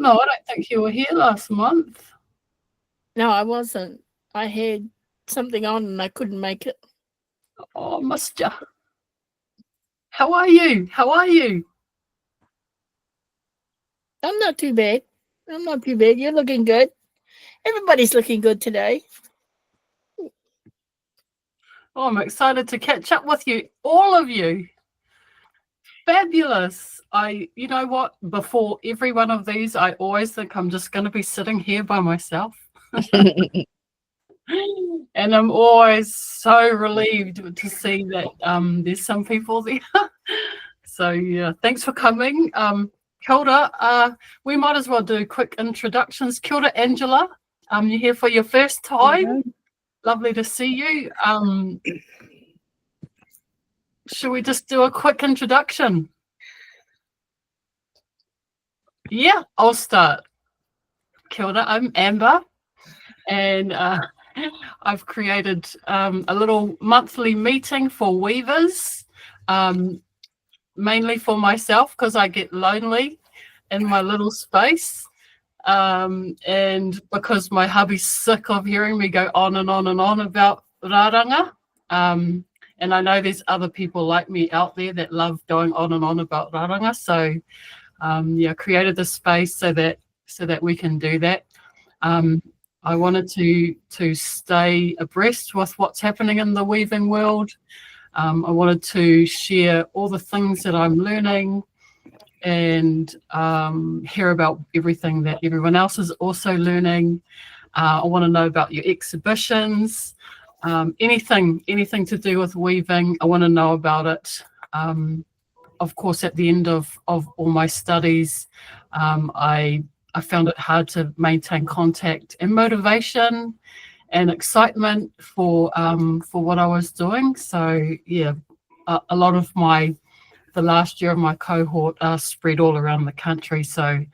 No, I don't think you were here last month. No, I wasn't. I had something on and I couldn't make it. Oh, missed ya. How are you? How are you? I'm not too bad. I'm not too bad. You're looking good. Everybody's looking good today. Oh, I'm excited to catch up with you, all of you. Fabulous. You know what? Before every one of these, I always think I'm just going to be sitting here by myself. And I'm always so relieved to see that there's some people there. So yeah, thanks for coming. Kia ora. We might as well do quick introductions. Kia ora, Angela. You're here for your first time. Lovely to see you. Should we just do a quick introduction? Yeah, I'll start. Kia ora, I'm Amber, and I've created a little monthly meeting for weavers, mainly for myself because I get lonely in my little space, and because my hubby's sick of hearing me go on and on and on about rāranga. And I know there's other people like me out there that love going on and on about rāranga. So yeah, created this space so that we can do that. I wanted to stay abreast with what's happening in the weaving world. I wanted to share all the things that I'm learning and hear about everything that everyone else is also learning. I want to know about your exhibitions, anything to do with weaving. I want to know about it. Of course, at the end of all my studies, I found it hard to maintain contact and motivation and excitement for what I was doing. So yeah, a lot of the last year of my cohort are spread all around the country, so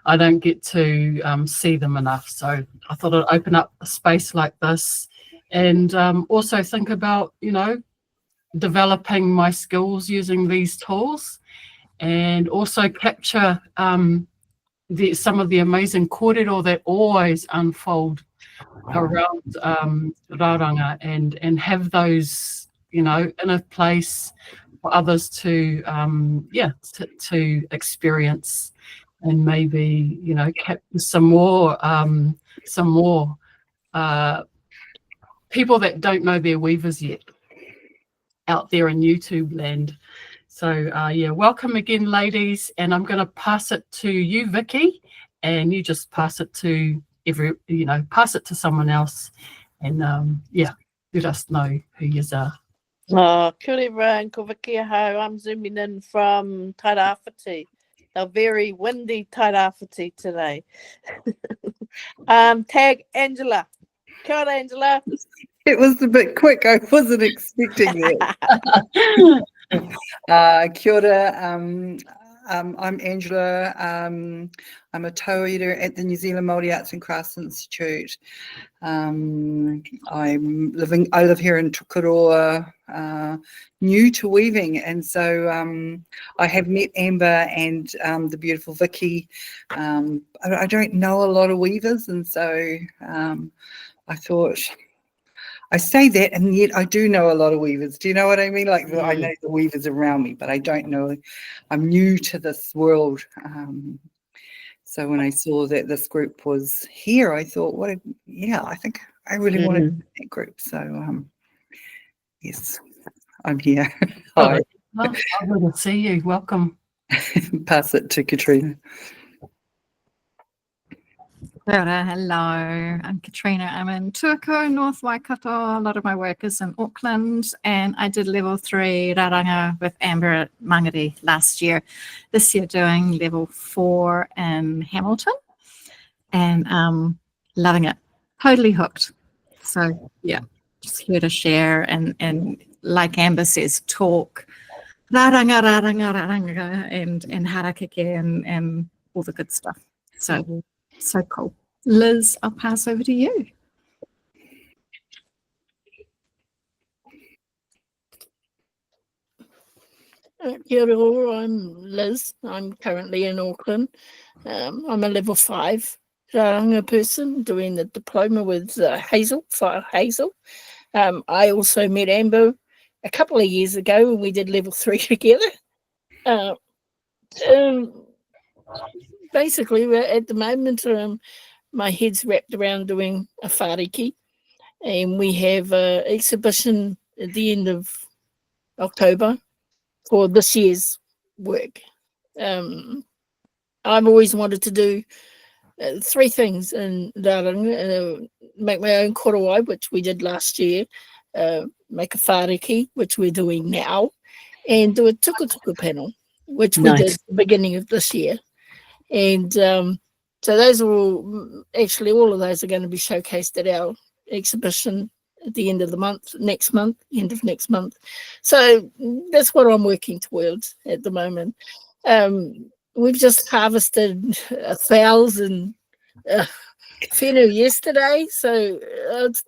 I don't get to see them enough. So I thought I'd open up a space like this and also think about, developing my skills using these tools and also capture some of the amazing kōrero that always unfold around rāranga and have those, in a place for others to experience and maybe, capture some more people that don't know they're weavers yet out there in YouTube land. So yeah, welcome again, ladies, and I'm going to pass it to you, Vicky, and you just pass it to pass it to someone else, and yeah, let us know who you are. Kia ora everyone, ko Vicky ahau. I'm zooming in from Tairawhiti, a very windy Tairawhiti today. Tag Angela. Kia ora, Angela. It was a bit quick. I wasn't expecting that. Kia ora. I'm Angela. I'm a tauira at the New Zealand Māori Arts and Crafts Institute. I live here in Tukuroa, new to weaving, and so I have met Amber and the beautiful Vicky. I don't know a lot of weavers, and so I thought, I say that, and yet I do know a lot of weavers. Do you know what I mean? Like, I know the weavers around me, but I don't know. I'm new to this world. So when I saw that this group was here, I thought, I think I really want to do that group. So, yes, I'm here. Hi. I'm glad to see you. Welcome. Pass it to Katrina. Hello, I'm Katrina. I'm in Tuako, North Waikato. A lot of my work is in Auckland, and I did level 3 rāranga with Amber at Mangere last year. This year doing level 4 in Hamilton, and loving it. Totally hooked. So yeah, just here to share and like Amber says, talk rāranga, and harakeke and all the good stuff. So cool. Liz, I'll pass over to you. Kia ora, I'm Liz. I'm currently in Auckland. I'm a level 5 Raranga person doing the diploma with Hazel. I also met Amber a couple of years ago when we did level 3 together. Basically, at the moment, my head's wrapped around doing a Harakeke, and we have an exhibition at the end of October for this year's work. I've always wanted to do 3 things in Raranga: make my own korowai, which we did last year, make a Harakeke, which we're doing now, and do a tukutuku panel, which we did at the beginning of this year. And so those are all, actually all of those are going to be showcased at our exhibition at the end of the month, end of next month. So that's what I'm working towards at the moment. We've just harvested 1,000 whenua yesterday, so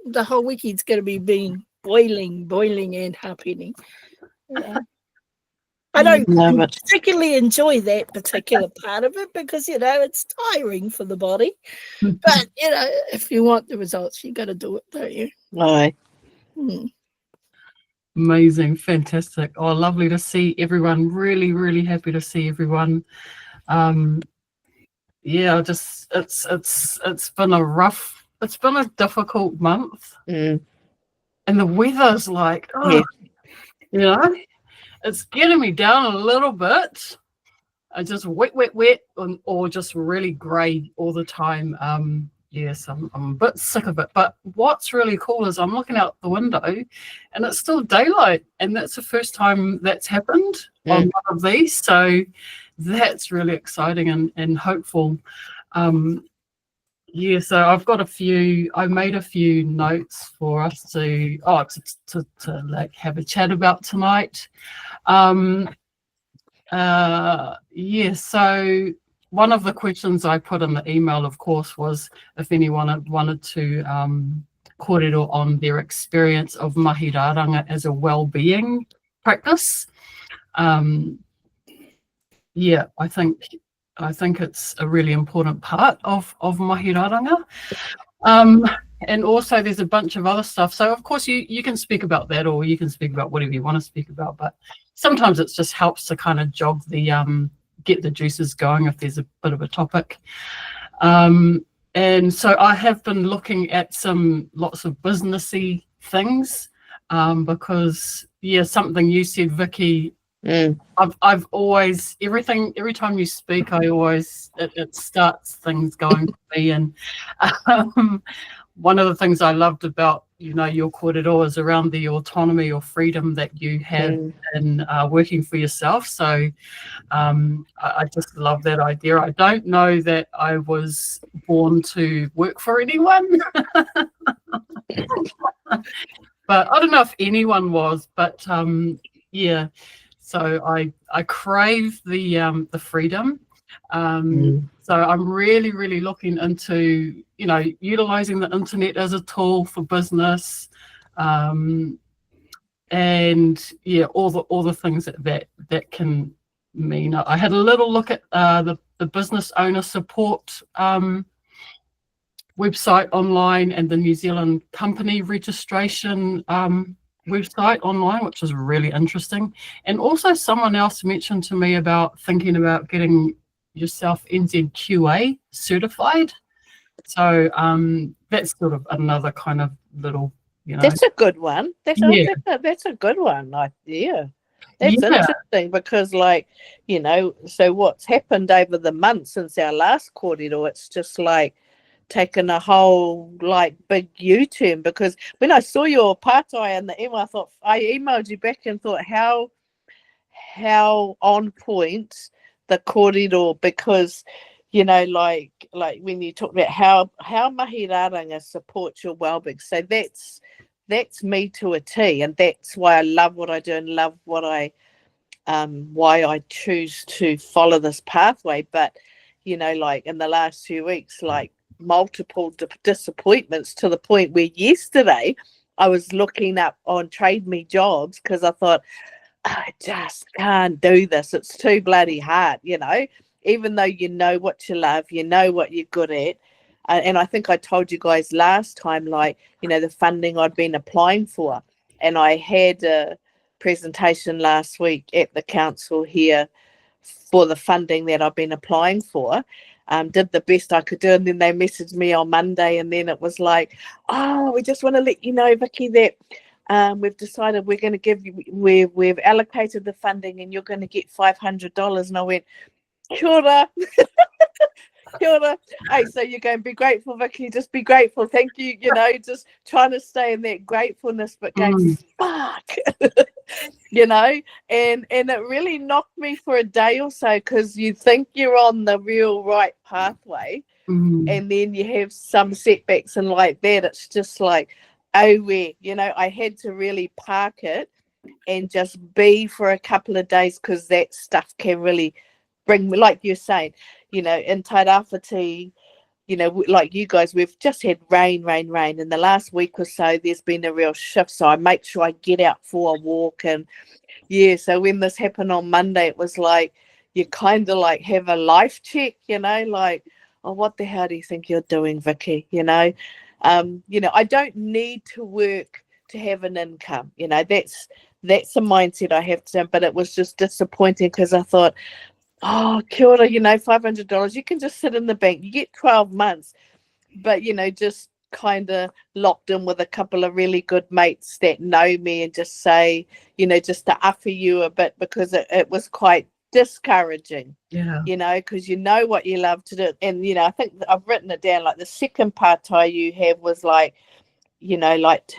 the whole weekend's going to be being boiling and happening. I don't particularly enjoy that particular part of it because, it's tiring for the body. But, if you want the results, you got to do it, don't you? Aye. Amazing, fantastic. Oh, lovely to see everyone. Really, really happy to see everyone. Yeah, just it's been a difficult month, and the weather's like, it's getting me down a little bit. I just wet, or just really grey all the time. Yes, I'm a bit sick of it. But what's really cool is I'm looking out the window and it's still daylight. And that's the first time that's happened on one of these. So that's really exciting and hopeful. So I've got I made a few notes for us to like have a chat about tonight. So one of the questions I put in the email, of course, was if anyone wanted to kōrero on their experience of mahi rāranga as a well-being practice. I think it's a really important part of mahi rāranga. And also there's a bunch of other stuff. So of course you can speak about that, or you can speak about whatever you want to speak about, but sometimes it just helps to kind of jog the get the juices going if there's a bit of a topic. And so I have been looking at lots of businessy things, because something you said, Vicky, I've always, every time you speak, it starts things going for me. And one of the things I loved about your kōrero is around the autonomy or freedom that you have in working for yourself. So I just love that idea. I don't know that I was born to work for anyone, but I don't know if anyone was. But so I crave the freedom. So I'm really, really looking into, utilizing the internet as a tool for business, and all the things that can mean. I had a little look at the business owner support website online and the New Zealand company registration website online, which was really interesting. And also someone else mentioned to me about thinking about getting yourself NZQA certified. So that's sort of another kind of little, That's a good one. That's a good one. That's interesting because, so what's happened over the months since our last kōrero, it's just like taken a whole big U-turn, because when I saw your pātai in the email, I emailed you back and thought how on point the kōrero, because like when you talk about how mahi rāranga supports your well-being, so that's me to a T, and that's why I love what I do and love what why I choose to follow this pathway. But in the last few weeks, multiple disappointments, to the point where yesterday I was looking up on Trade Me Jobs because I thought, I just can't do this. It's too bloody hard, you know, even though you know what you love, you know what you're good at. And I think I told you guys last time, like, you know, the funding I'd been applying for. And I had a presentation last week at the council here for the funding that I've been applying for. Did the best I could do. And then they messaged me on Monday. And then it was like, oh, we just want to let you know, Vicky, that we've decided we're going to give you, we've allocated the funding and you're going to get $500. And I went, kia ora. Kia ora. Hey, so you're going to be grateful, Vicky, just be grateful. Thank you, you know, just trying to stay in that gratefulness, but going, fuck, you know, and it really knocked me for a day or so, because you think you're on the real right pathway, and then you have some setbacks, and like that, it's just like, oh, where, you know, I had to really park it and just be for a couple of days, because that stuff can really bring me, like you're saying, you know, in Tairāwhiti, you know, like you guys, we've just had rain. In the last week or so, there's been a real shift. So I make sure I get out for a walk. And yeah, so when this happened on Monday, it was like, you kind of like have a life check, you know, like, oh, what the hell do you think you're doing, Vicky? You know, I don't need to work to have an income. You know, that's a mindset I have to, but it was just disappointing, because I thought, oh, kia ora, you know, $500, you can just sit in the bank. You get 12 months. But, you know, just kind of locked in with a couple of really good mates that know me, and just say, you know, just to offer you a bit, because it was quite discouraging. Yeah. You know, because you know what you love to do. And, you know, I think I've written it down, like the second partai you have was like, you know, like,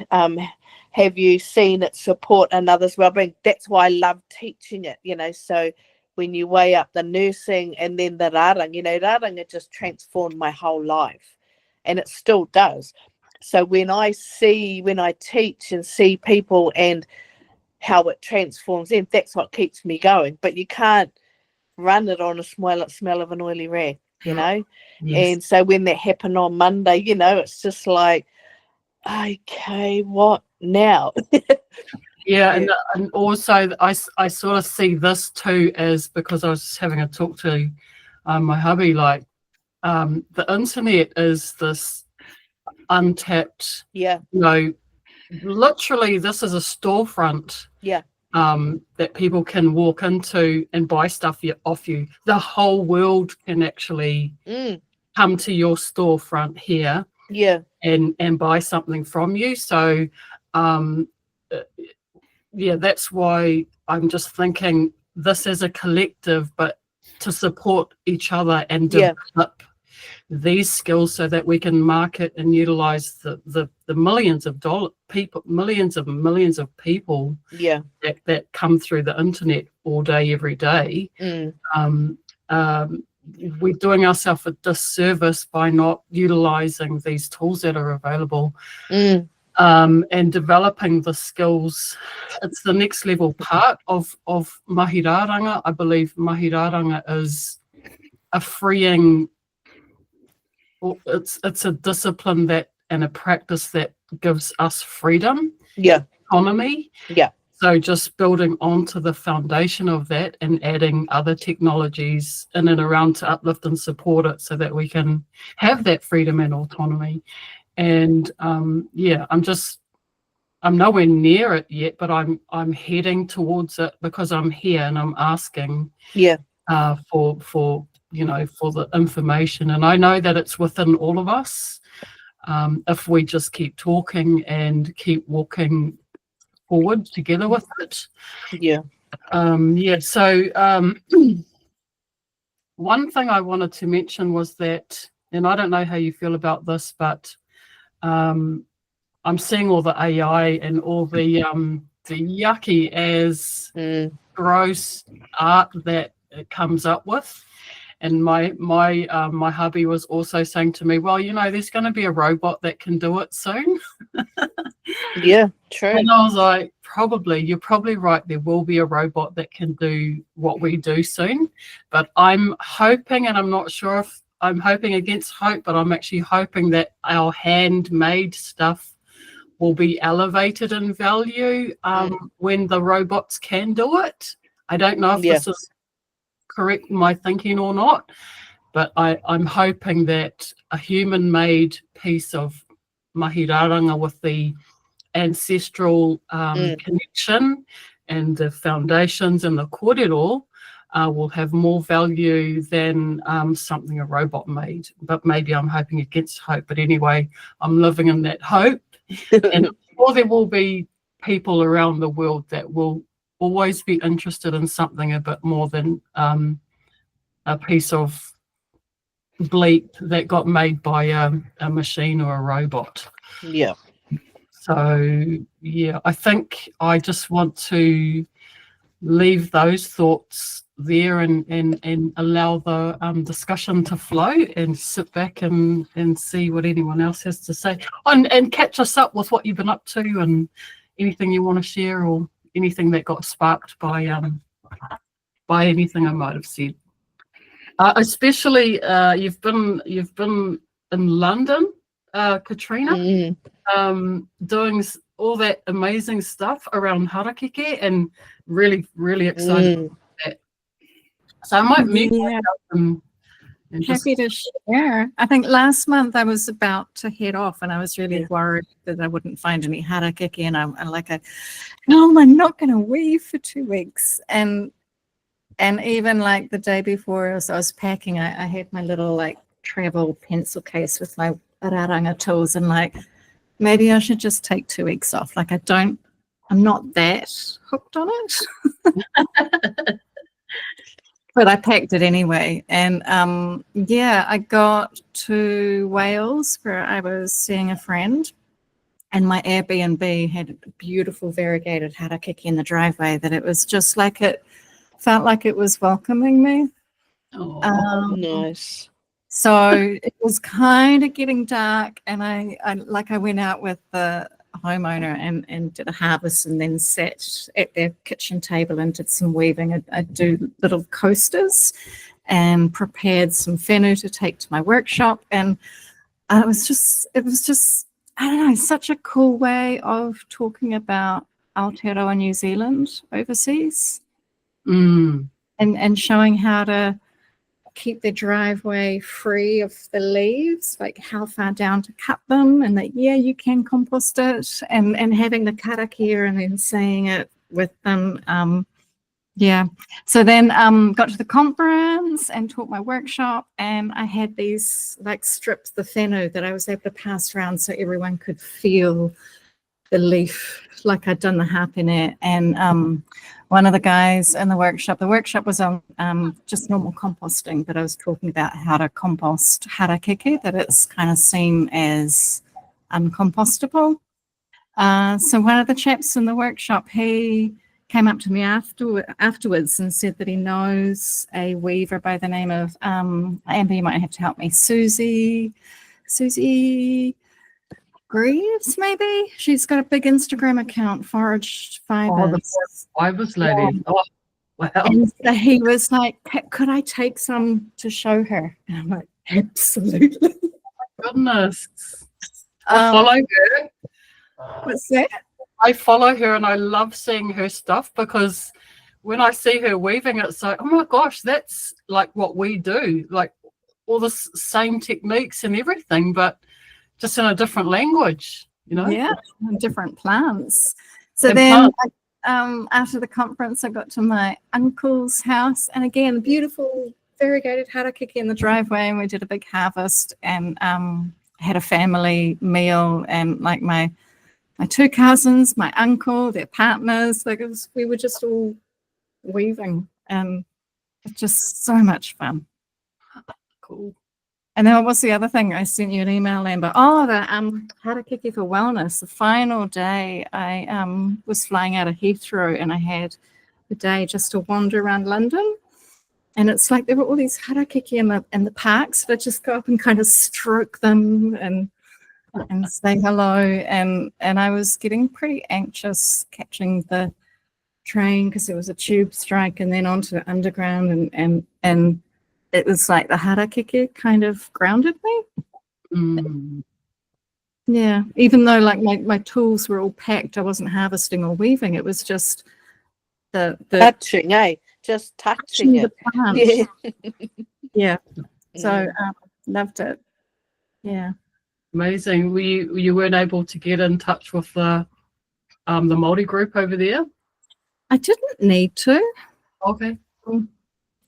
have you seen it support another's well-being? That's why I love teaching it, you know. So when you weigh up the nursing and then the raranga, you know, raranga just transformed my whole life, and it still does. So when I teach and see people and how it transforms them, that's what keeps me going. But you can't run it on a smell of an oily rag, you know. Yes. And so when that happened on Monday, you know, it's just like, okay, what now? Yeah, and also I sort of see this too as, because I was just having a talk to my hubby, like the internet is this untapped, Yeah, you know, literally this is a storefront yeah, that people can walk into and buy stuff off you. The whole world can actually come to your storefront here, yeah, and buy something from you. So yeah, that's why I'm just thinking this as a collective, but to support each other and develop these skills, so that we can market and utilize the millions of millions of people yeah, that come through the internet all day, every day. We're doing ourselves a disservice by not utilizing these tools that are available. And developing the skills. It's the next level part of mahiraranga. I believe mahiraranga is a freeing, it's a discipline that, and a practice that gives us freedom, autonomy. Yeah. So just building onto the foundation of that and adding other technologies in and around to uplift and support it, so that we can have that freedom and autonomy. And I'm nowhere near it yet, but I'm heading towards it, because I'm here and I'm asking for you know, for the information. And I know that it's within all of us, if we just keep talking and keep walking forward together with it. So one thing I wanted to mention was that, and I don't know how you feel about this, but I'm seeing all the AI and all the yucky as gross art that it comes up with. And my hubby was also saying to me, well, you know, there's going to be a robot that can do it soon. Yeah, true. And I was like, you're probably right. There will be a robot that can do what we do soon. But I'm hoping, and I'm not sure if I'm hoping against hope, but I'm actually hoping that our handmade stuff will be elevated in value when the robots can do it. I don't know if this is correct in my thinking or not, but I'm hoping that a human-made piece of mahiraranga with the ancestral connection and the foundations and the kōrero will have more value than something a robot made. But maybe I'm hoping against hope. But anyway, I'm living in that hope. And I'm sure there will be people around the world that will always be interested in something a bit more than a piece of bleep that got made by a machine or a robot. Yeah. So, yeah, I think I just want to leave those thoughts there and allow the discussion to flow and sit back and see what anyone else has to say. And catch us up with what you've been up to and anything you want to share or anything that got sparked by anything I might have said. Especially you've been in London, Katrina, doing all that amazing stuff around Harakeke, and really, really excited about that. So I might mute myself and happy to share. I think last month I was about to head off and I was really worried that I wouldn't find any Harakeke, and I'm not going to weave for 2 weeks. And even like the day before as I was packing, I had my little like travel pencil case with my raranga tools, and like maybe I should just take 2 weeks off. Like I'm not that hooked on it. But I packed it anyway. And I got to Wales where I was seeing a friend, and my Airbnb had a beautiful variegated harakeke in the driveway that it was just like it felt like it was welcoming me. Oh, Nice. So it was kind of getting dark, and I went out with the homeowner and did a harvest, and then sat at their kitchen table and did some weaving. I do little coasters and prepared some whenua to take to my workshop, and it was just I don't know, such a cool way of talking about Aotearoa New Zealand overseas. And showing how to keep the driveway free of the leaves, like how far down to cut them, and that you can compost it, and having the karakia and then saying it with them. So then got to the conference and taught my workshop, and I had these like strips, the whenua, that I was able to pass around so everyone could feel the leaf, like I'd done the hapene. And one of the guys in the workshop was on just normal composting, but I was talking about how to compost harakeke, that it's kind of seen as uncompostable. So one of the chaps in the workshop, he came up to me afterwards and said that he knows a weaver by the name of Amber, you might have to help me, Susie Greaves, maybe. She's got a big Instagram account, Foraged Fibers. the fibers lady. Oh, wow. And so he was like, could I take some to show her? And I'm like, absolutely. Goodness. I follow her. What's that? I follow her and I love seeing her stuff, because when I see her weaving, it's like, oh my gosh, that's like what we do, like all the same techniques and everything, but just in a different language, you know? Yeah, different plants. So And then plants. after the conference, I got to my uncle's house, and again, beautiful variegated harakeke in the driveway, and we did a big harvest and had a family meal, and like my 2 cousins, my uncle, their partners, we were just all weaving, and it's just so much fun. Cool. And then what was the other thing? I sent you an email, Amber. Oh, the Harakeke for Wellness. The final day, I was flying out of Heathrow, and I had the day just to wander around London. And it's like there were all these Harakeke in the parks, so I just go up and kind of stroke them and say hello. And I was getting pretty anxious catching the train because there was a tube strike, and then onto the underground, and it was like the Harakeke kind of grounded me. Yeah, even though like my tools were all packed, I wasn't harvesting or weaving. It was just the Touching, just touching the it. plant. Yeah. Yeah. So loved it. Yeah. Amazing. You weren't able to get in touch with the Māori group over there? I didn't need to. Okay.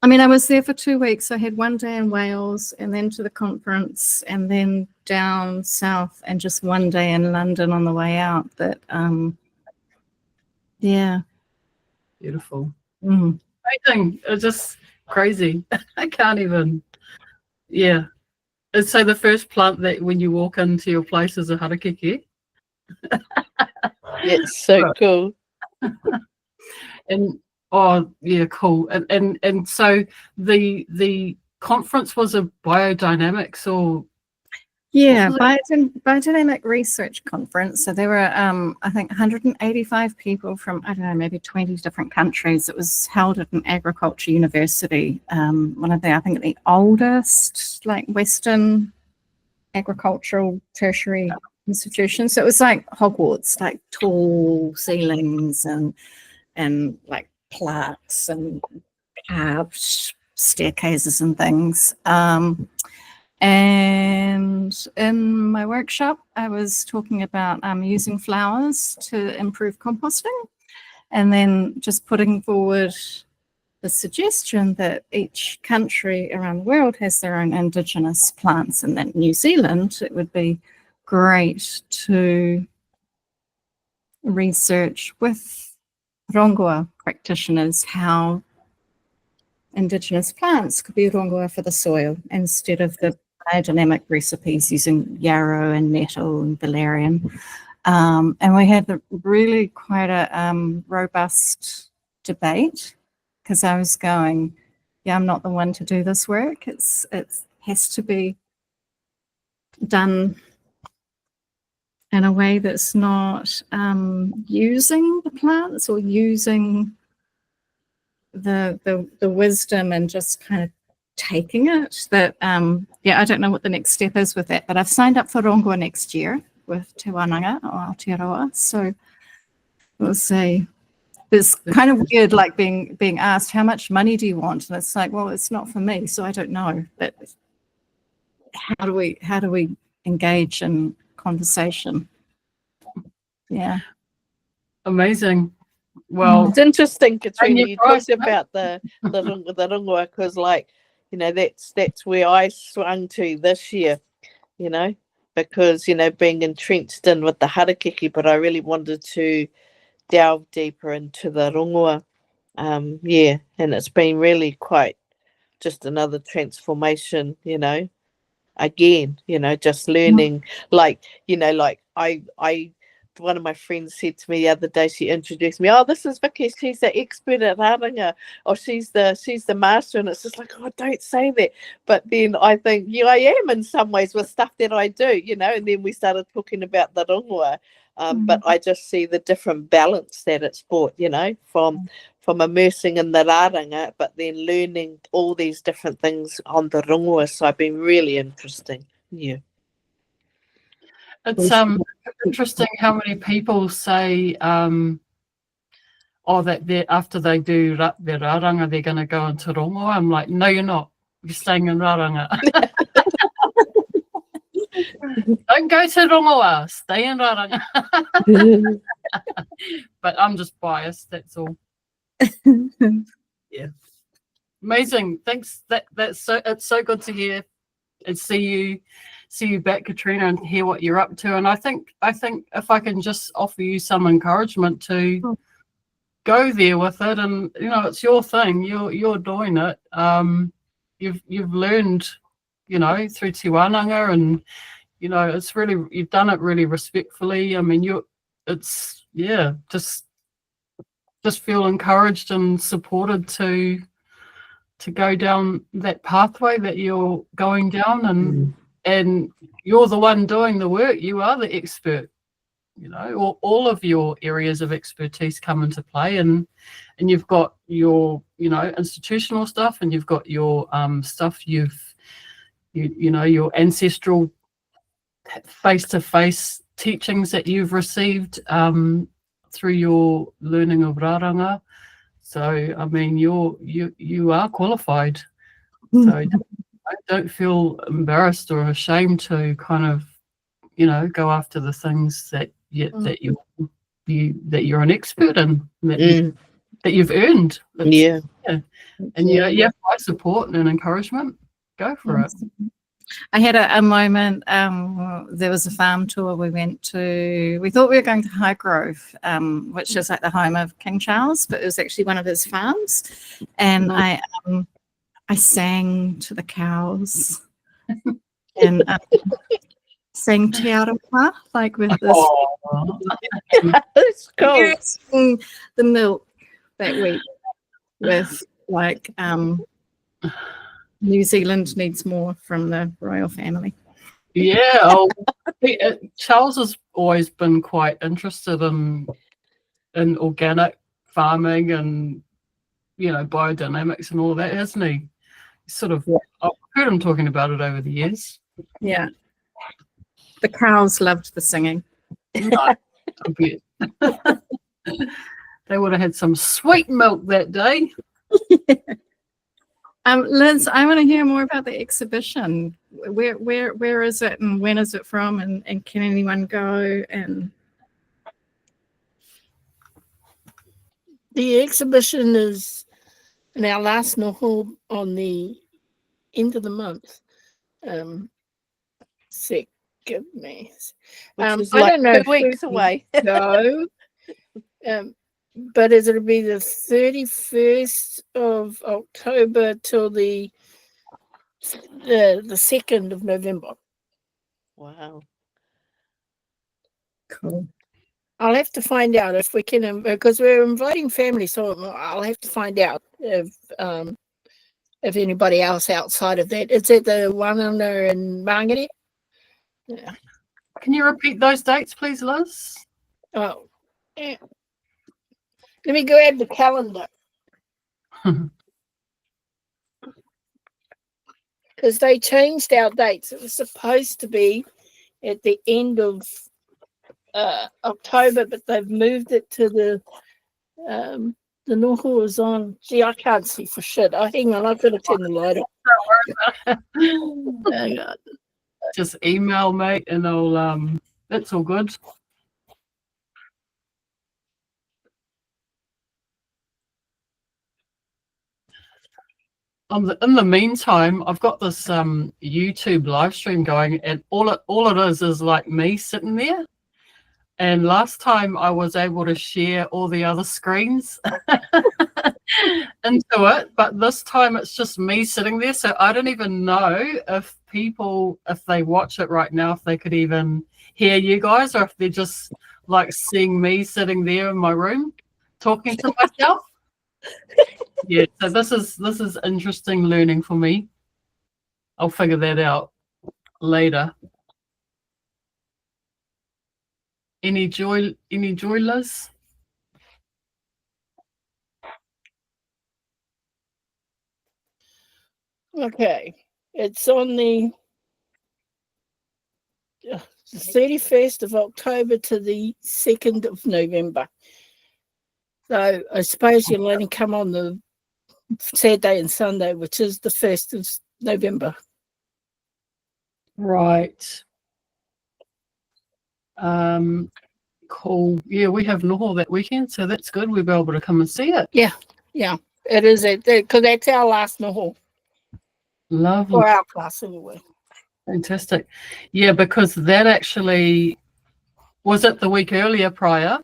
I mean, I was there for 2 weeks. I had 1 day in Wales and then to the conference and then down south and just 1 day in London on the way out. But yeah. Beautiful. Mm. Amazing. It's just crazy. I can't even. Yeah. And so the first plant that when you walk into your place is a harakeke. It's so cool. And oh yeah, cool. And so the conference was a biodynamics or Yeah, what biodynamic research conference. So there were, I think, 185 people from, I don't know, maybe 20 different countries. It was held at an agriculture university, one of the, I think, the oldest, like, Western agricultural tertiary institutions. So it was like Hogwarts, like tall ceilings and like plaques and carved staircases and things. And in my workshop, I was talking about using flowers to improve composting, and then just putting forward the suggestion that each country around the world has their own indigenous plants, and that New Zealand, it would be great to research with rongoa practitioners how indigenous plants could be rongoa for the soil instead of the biodynamic recipes using yarrow and nettle and valerian. And we had really quite a robust debate, because I was going, yeah, I'm not the one to do this work. It has to be done in a way that's not using the plants or using the wisdom and just kind of taking it. That yeah, I don't know what the next step is with that, but I've signed up for rongoa next year with Te Wananga or Aotearoa. So we'll see. It's kind of weird, like being asked, how much money do you want? And it's like, well, it's not for me, so I don't know. But how do we engage in conversation? Yeah. amazing. Well, It's interesting, Katrina, you're you right, talked about the rongoa, because, like, you know, that's where I swung to this year, you know, because, you know, being entrenched in with the harakeke, but I really wanted to delve deeper into the rongoa. Yeah, and it's been really quite just another transformation, you know, again, you know, just learning, like, you know, like I one of my friends said to me the other day, she introduced me, oh, this is Vicky, she's the expert at Raranga, or she's the master, and it's just like, oh, don't say that. But then I think, yeah, I am in some ways with stuff that I do, you know. And then we started talking about the rongoa, but I just see the different balance that it's brought, you know, from immersing in the raranga, but then learning all these different things on the rongoa. So I've been really interesting. Yeah. it's interesting how many people say that they after they do their raranga, they're going to go into rongoa. I'm like, no, you're not. You're staying in raranga. Don't go to rongoa. Stay in raranga. But I'm just biased. That's all. Yeah. Amazing. Thanks. That's so. It's so good to hear and see you back, Katrina, and hear what you're up to. And I think if I can just offer you some encouragement to go there with it, and you know, it's your thing. You're doing it. You've learned, you know, through Te Wananga, and you know, it's really, you've done it really respectfully. I mean, just feel encouraged and supported to go down that pathway that you're going down, and you're the one doing the work. You are the expert, you know. All of your areas of expertise come into play, and you've got your, you know, institutional stuff, and you've got your stuff you know, your ancestral face-to-face teachings that you've received through your learning of raranga. So I mean, you are qualified. So don't feel embarrassed or ashamed to kind of, go after the things that you're an expert in, that you've earned. Yeah. And you have my support and encouragement. Go for it. I had a moment, there was a farm tour we went to. We thought we were going to Highgrove, which is like the home of King Charles, but it was actually one of his farms. And I sang to the cows and sang Te Aroha, like with this. That's cool. The milk that week with like New Zealand needs more from the royal family. Yeah, Charles has always been quite interested in organic farming and biodynamics and all of that, hasn't he? Sort of, I've heard him talking about it over the years. Yeah, the cows loved the singing. I bet. They would have had some sweet milk that day. Liz, I want to hear more about the exhibition. Where is it, and when is it from, and can anyone go? And The exhibition is in our last noho on the end of the month. Sick goodness. Which is I like don't know 2 weeks away. go. But it'll be the 31st of October till the 2nd of November. Wow. cool. I'll have to find out if we can, because we're inviting family, so I'll have to find out if anybody else outside of that. It's at the Wananga and Mangere. Yeah. Can you repeat those dates, please, Liz? Oh, yeah. Let me go add the calendar. Because they changed our dates. It was supposed to be at the end of October, but they've moved it to the noho is on. Gee, I can't see for shit. Hang on, I've got to turn the light off. Hang on. Just email me and I'll that's all good. In the meantime, I've got this YouTube live stream going, and all it is like me sitting there. And last time I was able to share all the other screens into it, but this time it's just me sitting there. So I don't even know if people, if they watch it right now, if they could even hear you guys, or if they're just like seeing me sitting there in my room talking to myself. Yeah, so this is interesting learning for me. I'll figure that out later. Any joy, Liz? Okay, it's on the 31st of October to the 2nd of November. So I suppose you'll only come on the Saturday and Sunday, which is the 1st of November. Right. Cool. Yeah, we have noho that weekend, so that's good. We'll be able to come and see it. Yeah, it is because that's our last noho Lovely. for our class anyway. Fantastic. Yeah, because that actually was it the week earlier prior.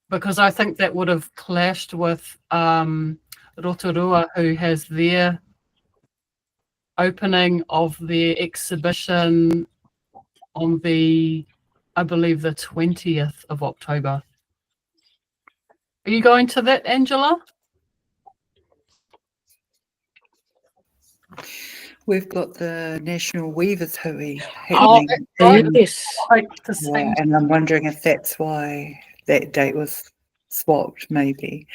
Because I think that would have clashed with Rotorua, who has their opening of their exhibition on the, I believe, the 20th of October. Are you going to that, Angela? We've got the National Weavers Hui Oh, happening. right. Yes. Yeah, and I'm wondering if that's why that date was swapped, maybe.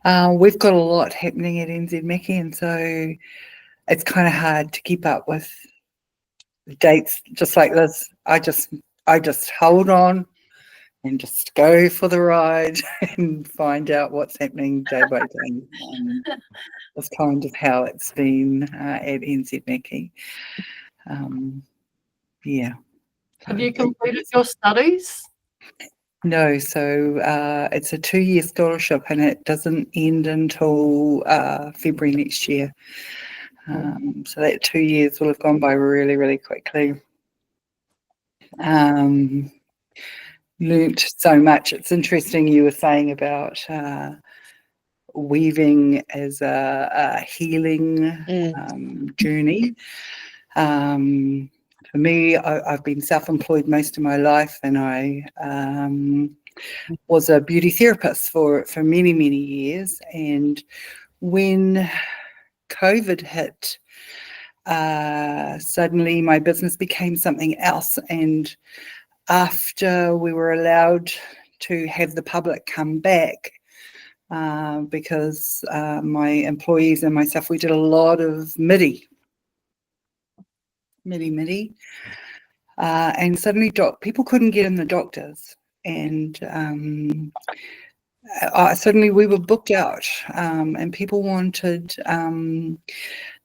We've got a lot happening at NZ Mickey, and so it's kind of hard to keep up with dates just like this, I just hold on and just go for the ride and find out what's happening day by day. That's kind of how it's been at NZ Mackie. Yeah. Have you completed your studies? No, so it's a 2-year scholarship and it doesn't end until February next year. So that 2 years will have gone by really, really quickly. Learnt so much. It's interesting you were saying about weaving as a healing journey. For me, I've been self-employed most of my life, and I was a beauty therapist for many, many years. And when COVID hit, suddenly my business became something else. And after we were allowed to have the public come back, because my employees and myself, we did a lot of MIDI. And suddenly people couldn't get in the doctors. And suddenly we were booked out, and people wanted,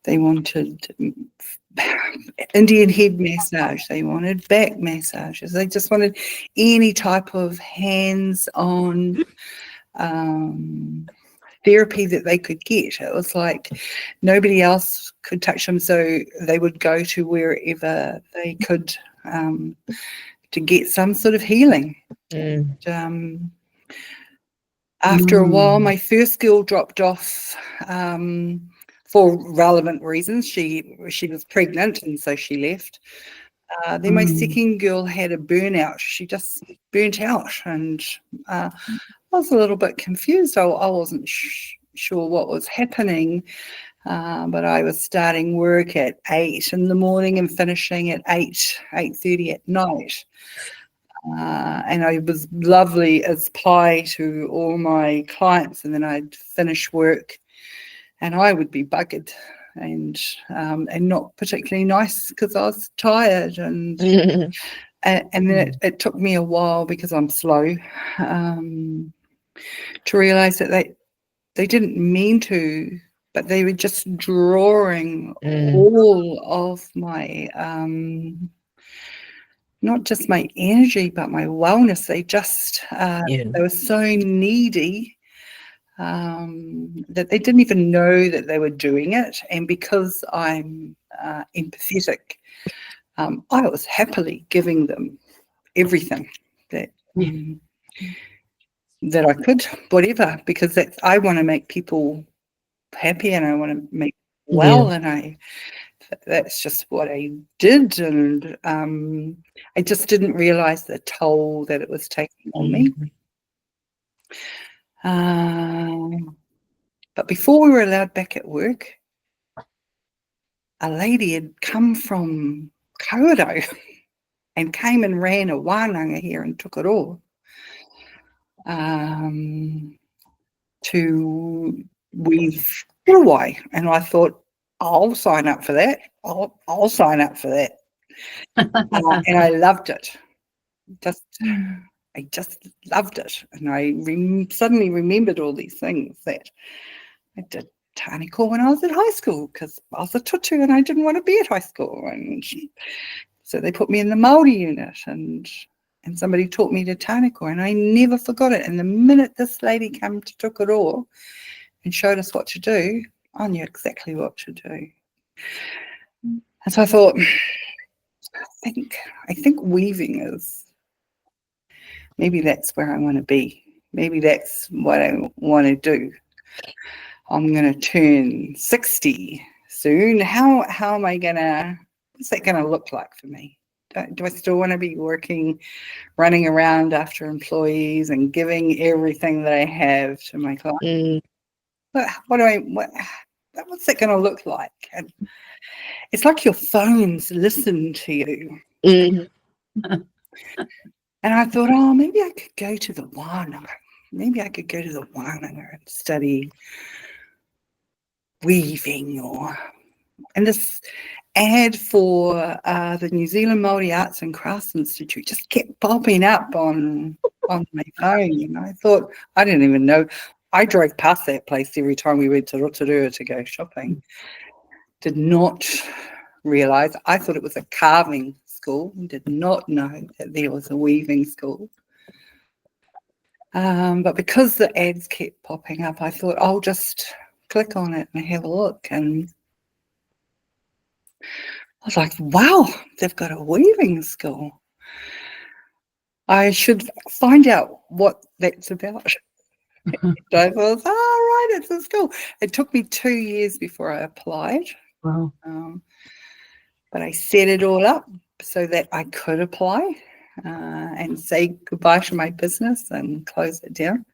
they wanted Indian head massage, they wanted back massages, they just wanted any type of hands-on therapy that they could get. It was like nobody else could touch them, so they would go to wherever they could to get some sort of healing. And, after a while, my first girl dropped off for relevant reasons. She was pregnant, and so she left. Then my second girl had a burnout. She just burnt out, and I was a little bit confused. I wasn't sure what was happening, but I was starting work at 8 in the morning and finishing at 8:30 at night. And I was lovely as pie to all my clients, and then I'd finish work and I would be buggered and not particularly nice because I was tired. And then it took me a while, because I'm slow, to realise that they didn't mean to, but they were just drawing all of my not just my energy, but my wellness. They just, they were so needy that they didn't even know that they were doing it. And because I'm empathetic, I was happily giving them everything that that I could, whatever, because I want to make people happy and I want to make well, and that's just what I did. And I just didn't realize the toll that it was taking on me. But before we were allowed back at work, a lady had come from Kairaranga and came and ran a wānanga here and took it all to weave Hawaii. And I thought, I'll sign up for that. I'll sign up for that. And I loved it. I just loved it. And I suddenly remembered all these things that I did tāniko when I was at high school, because I was a tutu and I didn't want to be at high school. And so they put me in the Māori unit, and somebody taught me to tāniko, and I never forgot it. And the minute this lady came to Tukaro and showed us what to do, I knew exactly what to do. And so I thought, I think weaving is, maybe that's where I want to be. Maybe that's what I want to do. I'm going to turn 60 soon. How am I going to, what's that going to look like for me? Do I still want to be working, running around after employees and giving everything that I have to my clients? What's that going to look like? And it's like your phones listen to you. And I thought, maybe I could go to the Wananga. Maybe I could go to the Wananga and study weaving ad for the New Zealand Māori Arts and Crafts Institute just kept popping up on my phone. And I thought, I didn't even know. I drove past that place every time we went to Rotorua to go shopping. Did not realise. I thought it was a carving school. Did not know that there was a weaving school. But because the ads kept popping up, I thought I'll just click on it and have a look. And I was like, wow, they've got a weaving school. I should find out what that's about. So I thought, right, it's a school. It took me 2 years before I applied. Wow. But I set it all up so that I could apply and say goodbye to my business and close it down.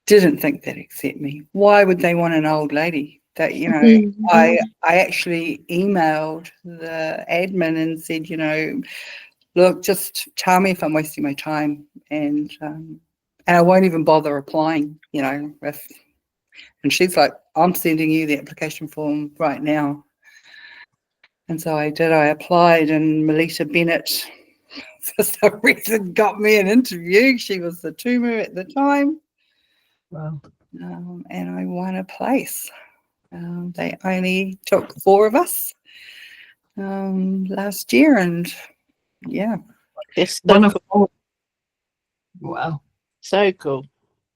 Didn't think they'd accept me. Why would they want an old lady? That, you know, I actually emailed the admin and said, you know, look, just tell me if I'm wasting my time, and I won't even bother applying, you know. And she's like, I'm sending you the application form right now. And so I did. I applied, and Melita Bennett, for some reason, got me an interview. She was the tumu at the time. Wow. And I won a place. They only took 4 of us last year, and yeah. It's so Wonderful. cool. Wow. So cool.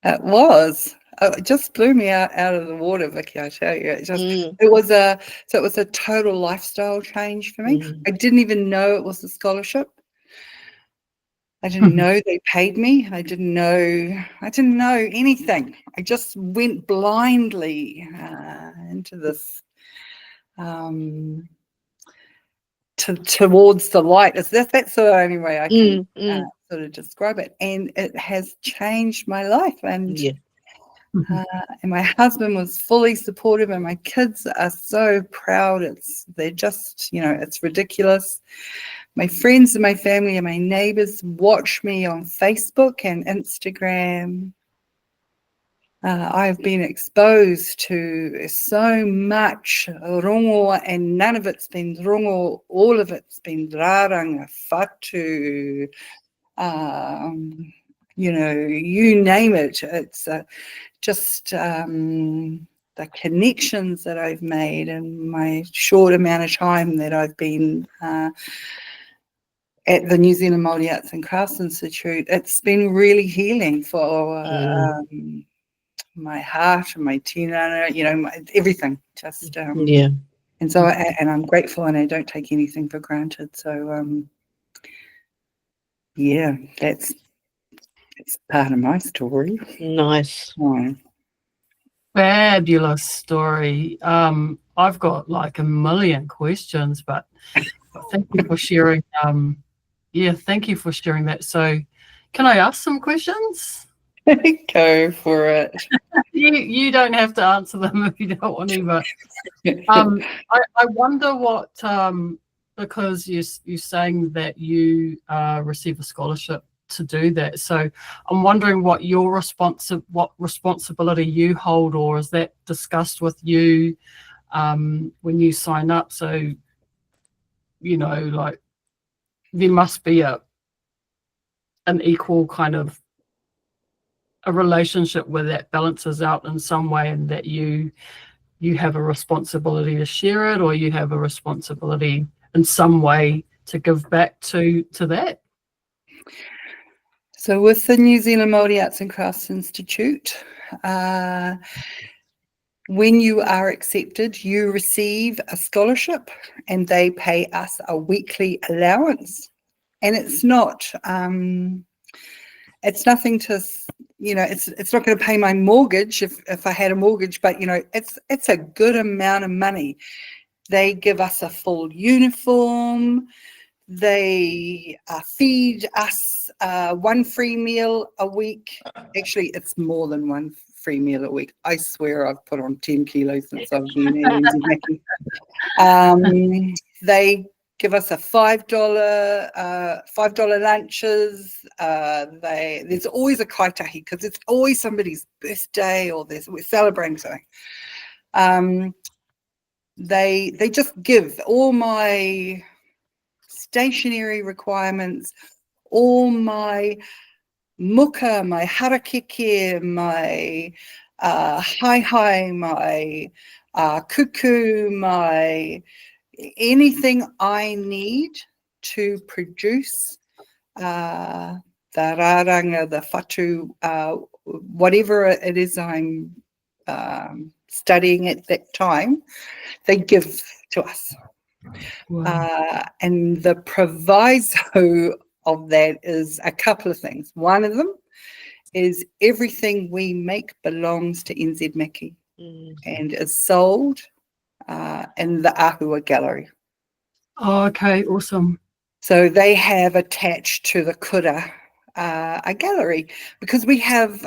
It was. It just blew me out of the water, Vicky, I tell you. It was a total lifestyle change for me. I didn't even know it was a scholarship. I didn't know they paid me. I didn't know anything. I just went blindly into this towards the light. That's the only way I can sort of describe it. And it has changed my life. And and my husband was fully supportive, and my kids are so proud. They're just, you know, it's ridiculous. My friends and my family and my neighbours watch me on Facebook and Instagram. I've been exposed to so much rongo, and none of it's been rongo. All of it's been rāranga, whatu, you know, you name it. It's just the connections that I've made in my short amount of time that I've been at the New Zealand Māori Arts and Crafts Institute. It's been really healing for my heart and my tinana, you know, everything. Just and so and I'm grateful, and I don't take anything for granted. So yeah, that's part of my story. Nice. Fabulous story. I've got like a million questions, but thank you for sharing. Thank you for sharing that. So, can I ask some questions? Go for it. You don't have to answer them if you don't want to, but I wonder what because you're saying that you receive a scholarship to do that. So I'm wondering what your responsibility you hold, or is that discussed with you when you sign up? So, you know, like there must be an equal kind of a relationship where that balances out in some way, and that you have a responsibility to share it, or you have a responsibility in some way to give back to that. So with the New Zealand Māori Arts and Crafts Institute, when you are accepted, you receive a scholarship, and they pay us a weekly allowance. And it's not, it's nothing to, you know, it's not going to pay my mortgage if I had a mortgage, but, you know, it's a good amount of money. They give us a full uniform. They feed us 1 free meal a week. Actually, it's more than 1 free meal a week. I swear I've put on 10 kilos since I've been at NZ. They give us a $5 lunches. There's always a kaitahi, because it's always somebody's birthday, or we're celebrating something. they just give all my stationery requirements, all my muka, my harakeke, my hai, my kuku, my anything I need to produce the raranga, the whatu, whatever it is I'm studying at that time, they give to us. Wow. And the proviso of that is a couple of things. One of them is everything we make belongs to NZ Maki and is sold in the Ahua Gallery. Oh, okay, awesome. So they have attached to the kura a gallery, because we have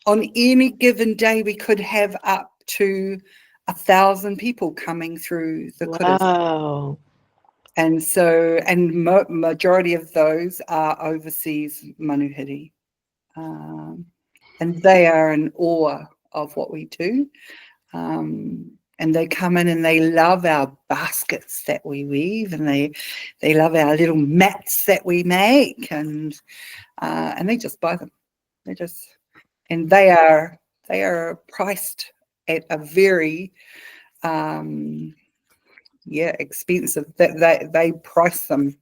on any given day we could have up to 1,000 people coming through the kuras. Wow. And so, and majority of those are overseas manuhiri. And they are in awe of what we do. And they come in and they love our baskets that we weave, and they love our little mats that we make, and they just buy them. And they are priced at a very expensive. That they price them.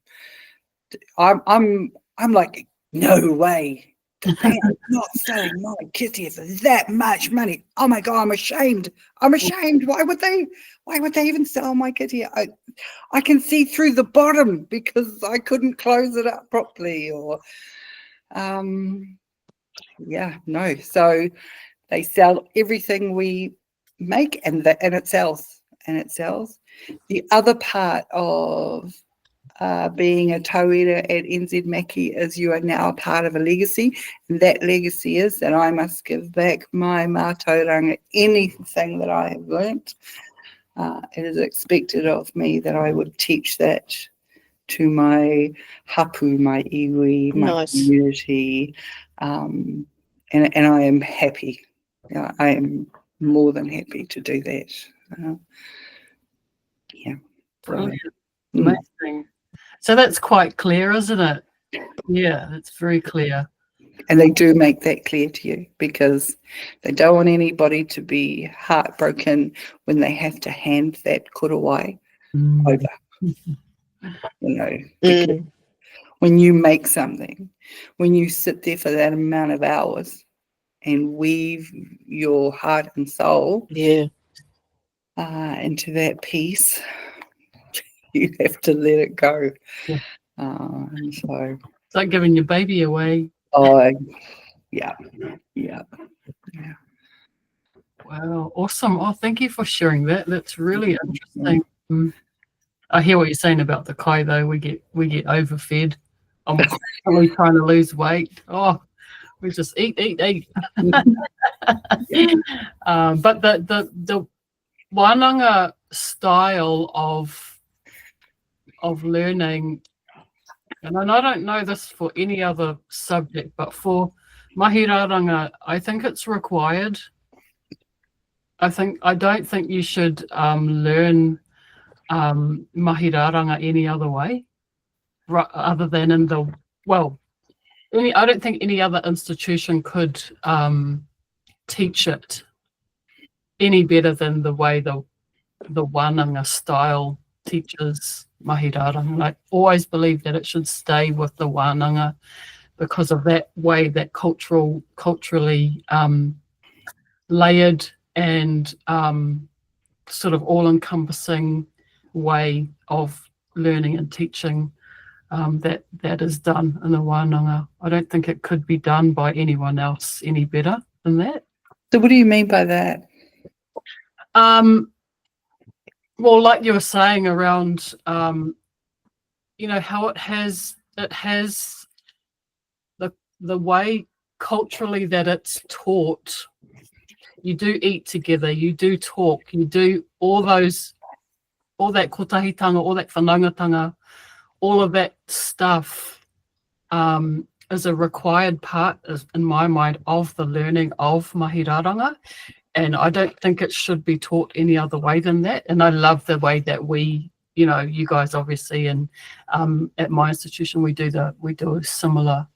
I'm like, no way. They are not selling my kitty for that much money. Oh my God, I'm ashamed. Why would they even sell my kitty? I can see through the bottom because I couldn't close it up properly, or no. So they sell everything we make, and it sells. The other part of being a tauira at NZ Maki is you are now a part of a legacy, and that legacy is that I must give back my mātauranga, anything that I have learnt. It is expected of me that I would teach that to my hapu, my iwi, my Nice. community, and I am happy. I am more than happy to do that. Brilliant. Mm. Amazing. So that's quite clear, isn't it? Yeah, that's very clear. And they do make that clear to you, because they don't want anybody to be heartbroken when they have to hand that kurawai over. Because when you make something, when you sit there for that amount of hours and weave your heart and soul into that piece, you have to let it go. Yeah. So It's like giving your baby away. Yeah. Wow, awesome. Oh, thank you for sharing that. That's really interesting. I hear what you're saying about the kai, though. We get overfed. I'm constantly trying to lose weight. Oh, we just eat. But the Wananga style of learning, and I don't know this for any other subject, but for mahiraranga, I think it's required. I don't think you should learn mahiraranga any other way, other than in the I don't think any other institution could teach it any better than the way the Wananga style teaches mahiraranga. And I always believe that it should stay with the Wananga because of that way, that culturally layered and sort of all-encompassing way of learning and teaching that is done in the Wananga. I don't think it could be done by anyone else any better than that. So what do you mean by that? Well, like you were saying around, how it has the way culturally that it's taught. You do eat together, you do talk, you do all that kotahitanga, all that whanaungatanga, all of that stuff is a required part, in my mind, of the learning of mahiraranga. And I don't think it should be taught any other way than that. And I love the way that we, you guys obviously, and at my institution we do a similar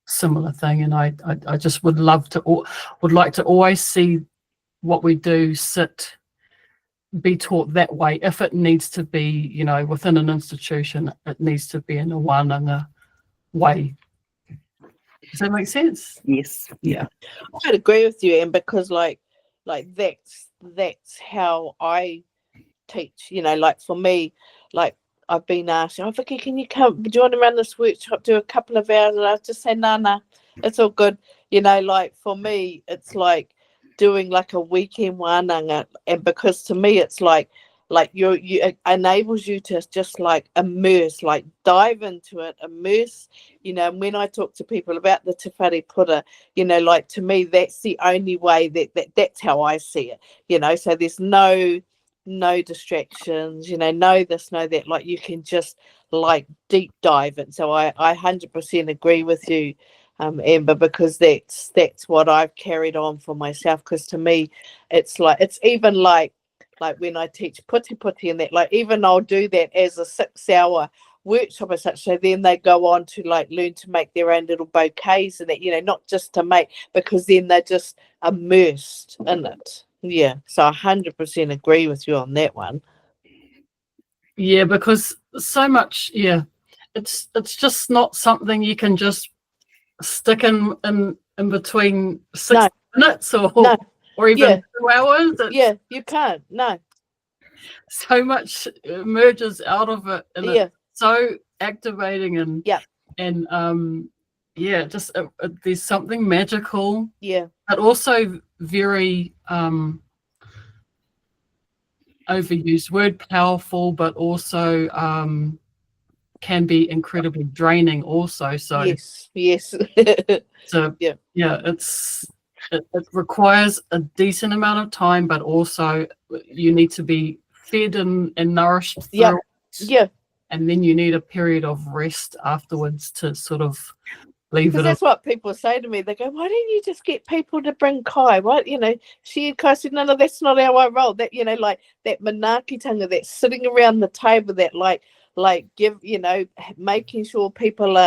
thing. And I just would like to always see what we do be taught that way. If it needs to be, within an institution, it needs to be in a Wananga way. Does that make sense? Yes. Yeah. I'd agree with you, and because like that's how I teach. Like for me, like I've been asked, "Oh, Vicky, can you come? Do you want to run this workshop? Do a couple of hours?" And I just say, "No, it's all good." Like for me, it's like doing like a weekend Wananga, and because to me, it's like it enables you to just like immerse, like dive into it, immerse. And when I talk to people about the Te Whare Pura, like to me that's the only way that's how I see it. So there's no distractions, no this, no that, like you can just like deep dive it. So I 100% agree with you, Amber, because that's what I've carried on for myself. Because to me it's like, it's even like when I teach puti and that, like even I'll do that as a 6-hour workshop or such, so then they go on to like learn to make their own little bouquets and that, not just to make, because then they're just immersed in it. Yeah, so I 100% agree with you on that one. Yeah, because so much, it's just not something you can just stick in between 6 minutes or even 2 hours. You can't. No. So much emerges out of it, and it's so activating, and just there's something magical. Yeah, but also very overused word, powerful, but also can be incredibly draining also. So yes. So it requires a decent amount of time, but also you need to be fed and nourished through it. And then you need a period of rest afterwards to sort of leave it. Because that's what people say to me. They go, "Why don't you just get people to bring kai? What, share kai?" I said, no, that's not how I roll. That, like that manaakitanga, that sitting around the table, that like give, making sure people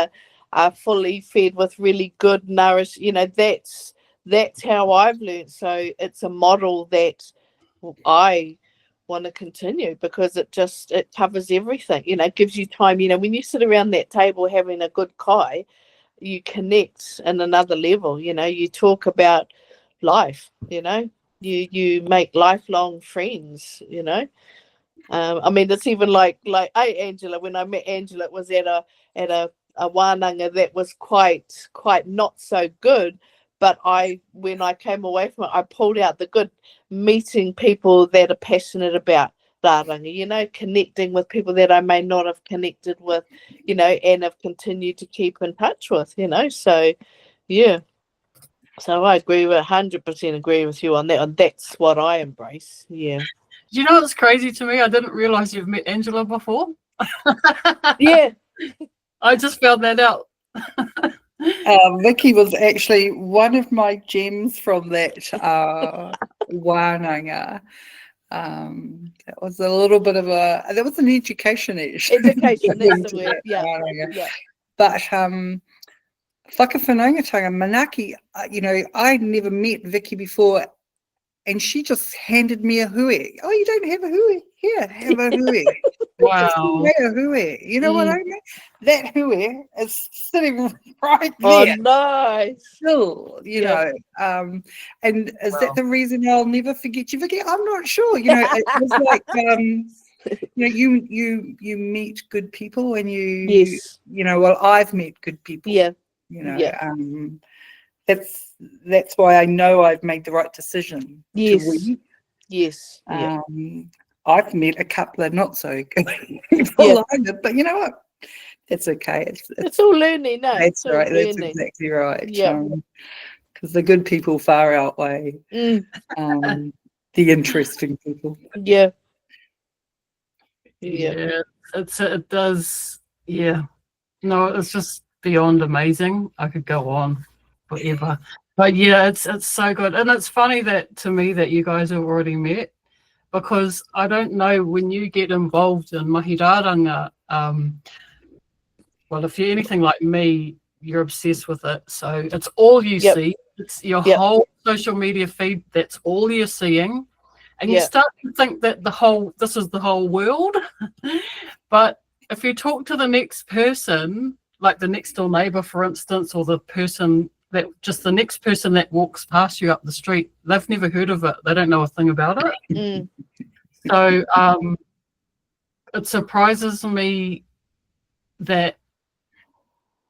are fully fed with really good nourished, that's how I've learned. So it's a model that I want to continue, because it covers everything. It gives you time. When you sit around that table having a good kai, you connect in another level. You talk about life. You make lifelong friends. I mean, it's even like Angela. When I met Angela, it was at a Wananga that was quite not so good. But when I came away from it, I pulled out the good, meeting people that are passionate about rāranga, connecting with people that I may not have connected with, and have continued to keep in touch with, so yeah. So I agree with 100% agree with you on that, and that's what I embrace. Yeah. Do you know what's crazy to me? I didn't realize you've met Angela before. Yeah. I just found that out. Vicky was actually one of my gems from that Wananga. That was a little bit of that was an education-ish. Education, that's the word. Yeah. But whakawhanaungatanga, manaki, I'd never met Vicky before, and she just handed me a hui. Oh, you don't have a hui? Here, have a hui. Wow. A hui. You know what I mean? That hui is sitting right Oh, there. nice. Still, know. And is that the reason I'll never forget you, Vicky? I'm not sure. It was like you meet good people, and I've met good people. Yeah. That's why I know I've made the right decision. Yes. To win. Yes. I've met a couple of not so good people either, but you know what? It's okay. It's all learning, no? That's right. That's exactly right. Yeah. Because the good people far outweigh the interesting people. Yeah. Yeah. It does. Yeah. No, it's just beyond amazing. I could go on forever. But yeah, it's so good. And it's funny that to me that you guys have already met, because I don't know, when you get involved in mahiraranga, well, if you're anything like me, you're obsessed with it. So it's all you Yep. see. It's your Yep. whole social media feed. That's all you're seeing. And you Yep. start to think that this is the whole world. But if you talk to the next person, like the next door neighbor, for instance, or the next person that walks past you up the street, they've never heard of it. They don't know a thing about it. Mm. So it surprises me that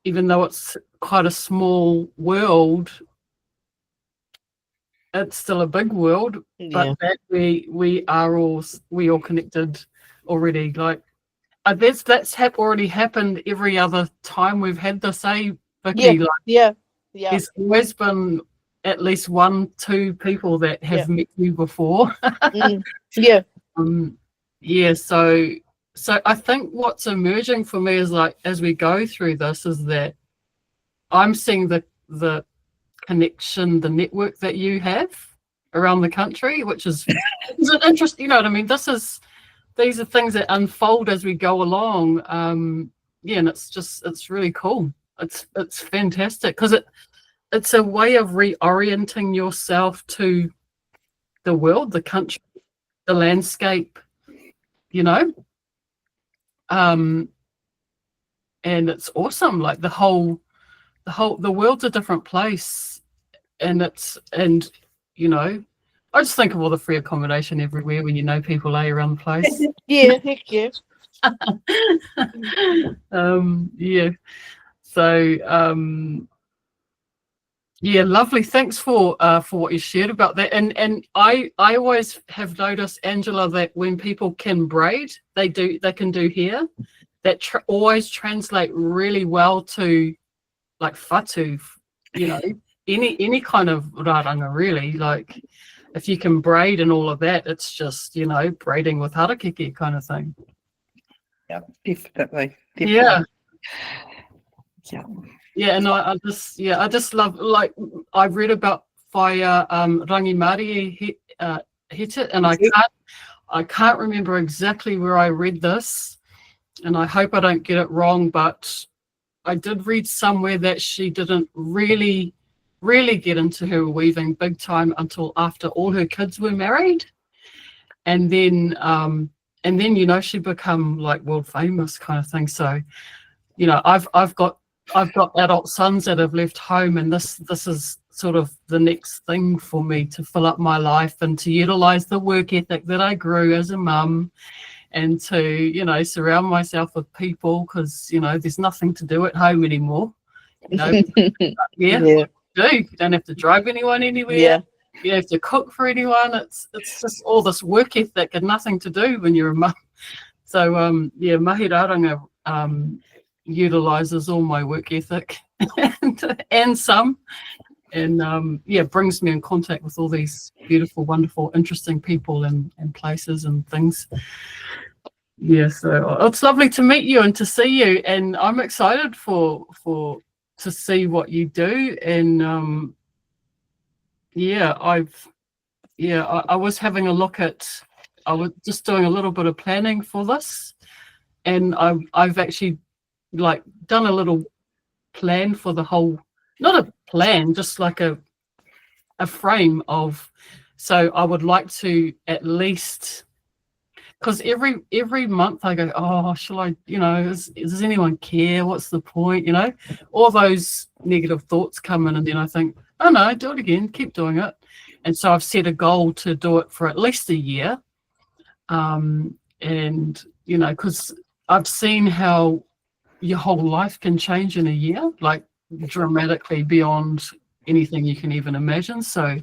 even though it's quite a small world, it's still a big world, but Yeah. that we all connected already. Like that's already happened every other time we've had this, Vicky? Yeah. Like, Yeah. Yeah. there's always been at least 1-2 people that have met you before. Mm. Yeah. Yeah, so I think what's emerging for me is, like, as we go through this, is that I'm seeing the connection, the network that you have around the country, which is an interest. You know what I mean? These are things that unfold as we go along. Yeah, and it's really cool. It's fantastic because it's a way of reorienting yourself to the world, the country, the landscape, you know. And it's awesome. Like the world's a different place, and you know, I just think of all the free accommodation everywhere when you know people around the place. Yeah. Heck yeah. Yeah. So yeah, lovely. Thanks for what you shared about that. And I always have noticed, Angela, that when people can braid, they can do hair. That always translate really well to, like, whatu, you know, any kind of raranga, really. Like, if you can braid and all of that, it's just, you know, braiding with harakeke kind of thing. Yeah, definitely. Yeah. Yeah. Yeah, and I just love, like, I've read about Whaia Rangi Māori hit it, and I can't remember exactly where I read this, and I hope I don't get it wrong, but I did read somewhere that she didn't really get into her weaving big time until after all her kids were married, and then you know, she'd become like world famous kind of thing. So, you know, I've got adult sons that have left home, and this is sort of the next thing for me to fill up my life and to utilize the work ethic that I grew as a mum, and to, you know, surround myself with people, because, you know, there's nothing to do at home anymore. You know, Yeah. you don't have to drive anyone anywhere. Yeah. You don't have to cook for anyone. It's just all this work ethic and nothing to do when you're a mum. So yeah, mahiraranga utilizes all my work ethic and some, and yeah, brings me in contact with all these beautiful, wonderful, interesting people and places and things. Yeah, so it's lovely to meet you and to see you, and I'm excited to see what you do. And yeah, I was having a look at, I was just doing a little bit of planning for this, and I've actually, like, done a little plan for the whole, not a plan, just like a frame of, so I would like to at least, because every month I go, oh, shall I, you know, does anyone care? What's the point? You know, all those negative thoughts come in, and then I think, oh no, do it again, keep doing it. And so I've set a goal to do it for at least a year. And, you know, because I've seen how your whole life can change in a year, like dramatically beyond anything you can even imagine. So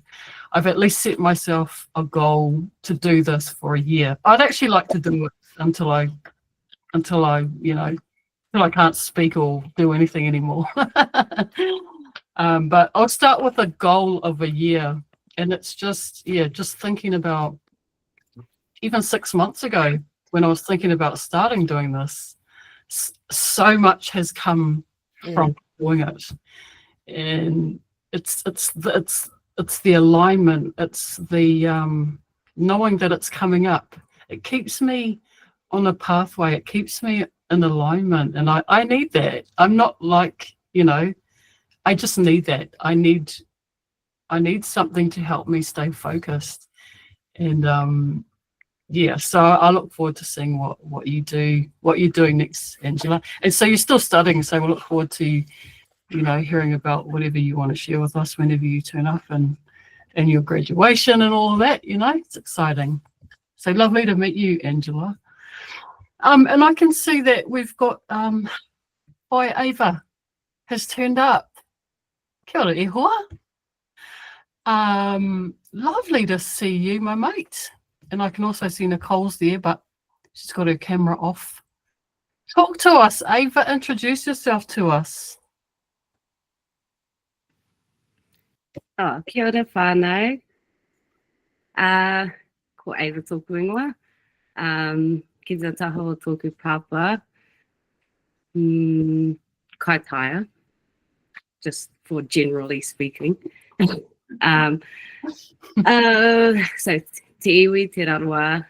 I've at least set myself a goal to do this for a year. I'd actually like to do it until I, you know, until I can't speak or do anything anymore. But I'll start with a goal of a year, and it's just, yeah, just thinking about, even 6 months ago when I was thinking about starting doing this, so much has come from doing it, and it's the alignment. It's the knowing that it's coming up. It keeps me on a pathway. It keeps me in alignment, and I need that. I'm not like, I just need that. I need something to help me stay focused. And so I look forward to seeing what you do, what you're doing next, Angela. And so you're still studying, so we'll look forward to hearing about whatever you want to share with us whenever you turn up and your graduation and all of that. It's exciting. So lovely to meet you, Angela. And I can see that we've got Boy Ava has turned up. Kia ora, ihoa. Lovely to see you, my mate. And I can also see Nicole's there, but she's got her camera off. Talk to us, Ava. Introduce yourself to us. Oh, kia ora whānau. Ko Ava tōku ingoa. Ki te taho o tōku pāpā. Kaitaia, just for generally speaking. So te iwi, te raroa,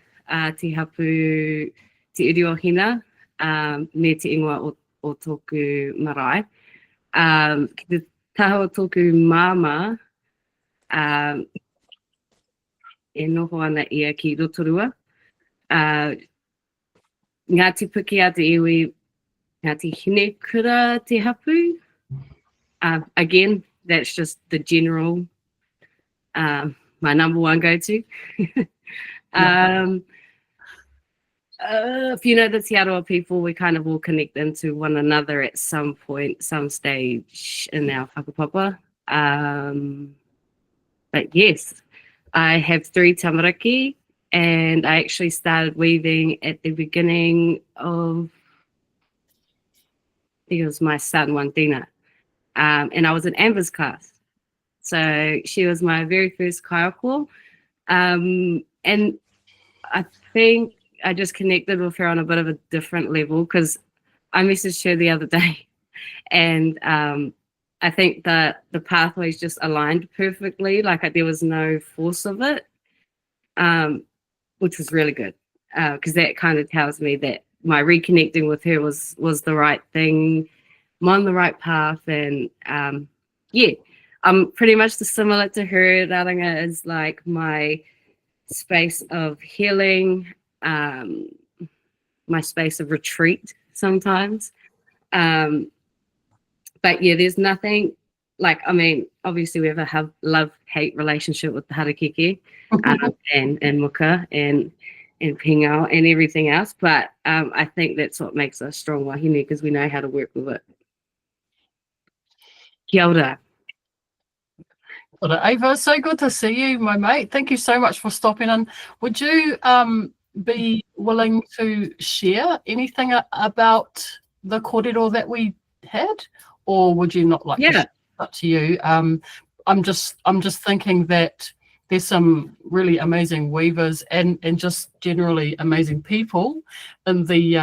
te hapu, te uri o hina, me te ingoa o tōku marae. Ki te taho o tōku māma, e noho ana ia ki Rotorua. Ngāti puki a te iwi, ngāti hine kura te hapu. Again, that's just the general, my number one go-to. If you know the Te Aroa people, we kind of all connect into one another at some point, some stage in our whakapapa. But yes, I have 3 tamariki, and I actually started weaving at the beginning of, I think it was my son, Wantina, and I was in Amber's class. So she was my very first kaiako, and I think I just connected with her on a bit of a different level because I messaged her the other day, and I think that the pathways just aligned perfectly. Like there was no force of it, which was really good because that kind of tells me that my reconnecting with her was the right thing. I'm on the right path, and I'm pretty much similar to her. Raranga is like my space of healing, my space of retreat sometimes. But yeah, there's nothing like, I mean, obviously we have a love-hate relationship with the Harakeke and Muka and Pingao and everything else. But I think that's what makes us strong wahine, because we know how to work with it. Kia ora. Well, Ava, so good to see you, my mate. Thank you so much for stopping in. Would you be willing to share anything about the kōrero that we had, or would you not like to share? Up to you. I'm just thinking that there's some really amazing weavers and just generally amazing people in the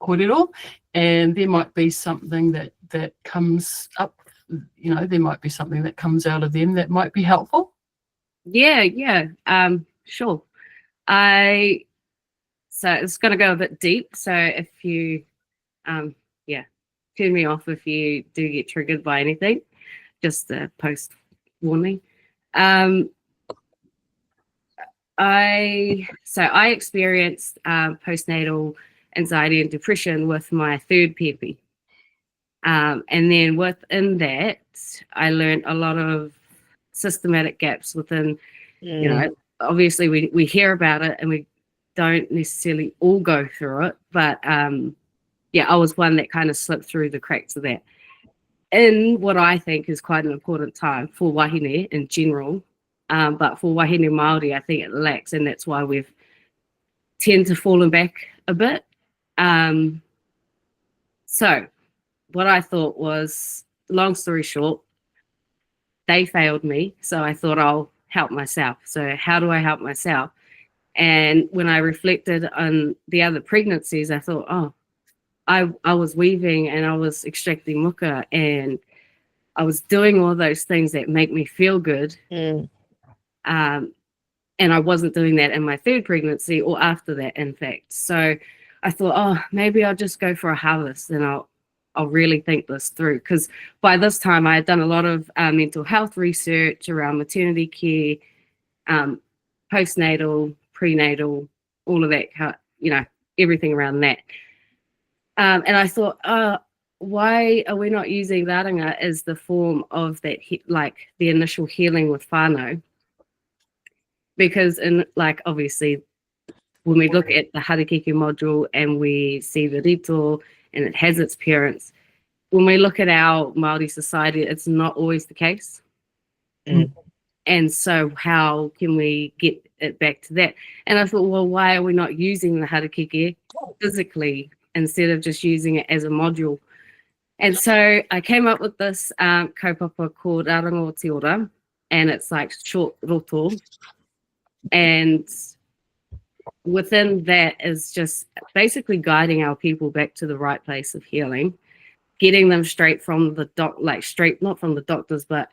kōrero, and there might be something that comes up. There might be something that comes out of them that might be helpful. Yeah. Sure. So it's going to go a bit deep. So if you, turn me off if you do get triggered by anything, just a post warning. I experienced postnatal anxiety and depression with my third pepe. And then within that, I learned a lot of systematic gaps within, obviously we hear about it and we don't necessarily all go through it, but I was one that kind of slipped through the cracks of that. In what I think is quite an important time for wahine in general, but for wahine Māori, I think it lacks, and that's why we've tend to fallen back a bit. So what I thought was, long story short, they failed me, so I thought I'll help myself. So how do I help myself? And when I reflected on the other pregnancies, I thought, I was weaving and I was extracting muka, and I was doing all those things that make me feel good. Mm. And I wasn't doing that in my third pregnancy or after that, in fact. So I thought, oh, maybe I'll just go for a harvest and I'll really think this through. Because by this time I had done a lot of mental health research around maternity care, postnatal, prenatal, all of that, everything around that. And I thought, why are we not using Raranga as the form of that, like the initial healing with whānau? Because obviously, when we look at the Harakeke module and we see the rito and it has its parents, when we look at our Māori society, it's not always the case. Mm. And so how can we get it back to that? And I thought, well, why are we not using the Harakeke physically instead of just using it as a module? And so I came up with this kaupapa called Raranga o Te Ora, and it's like short roto. And within that is just basically guiding our people back to the right place of healing, getting them straight from the not from the doctors, but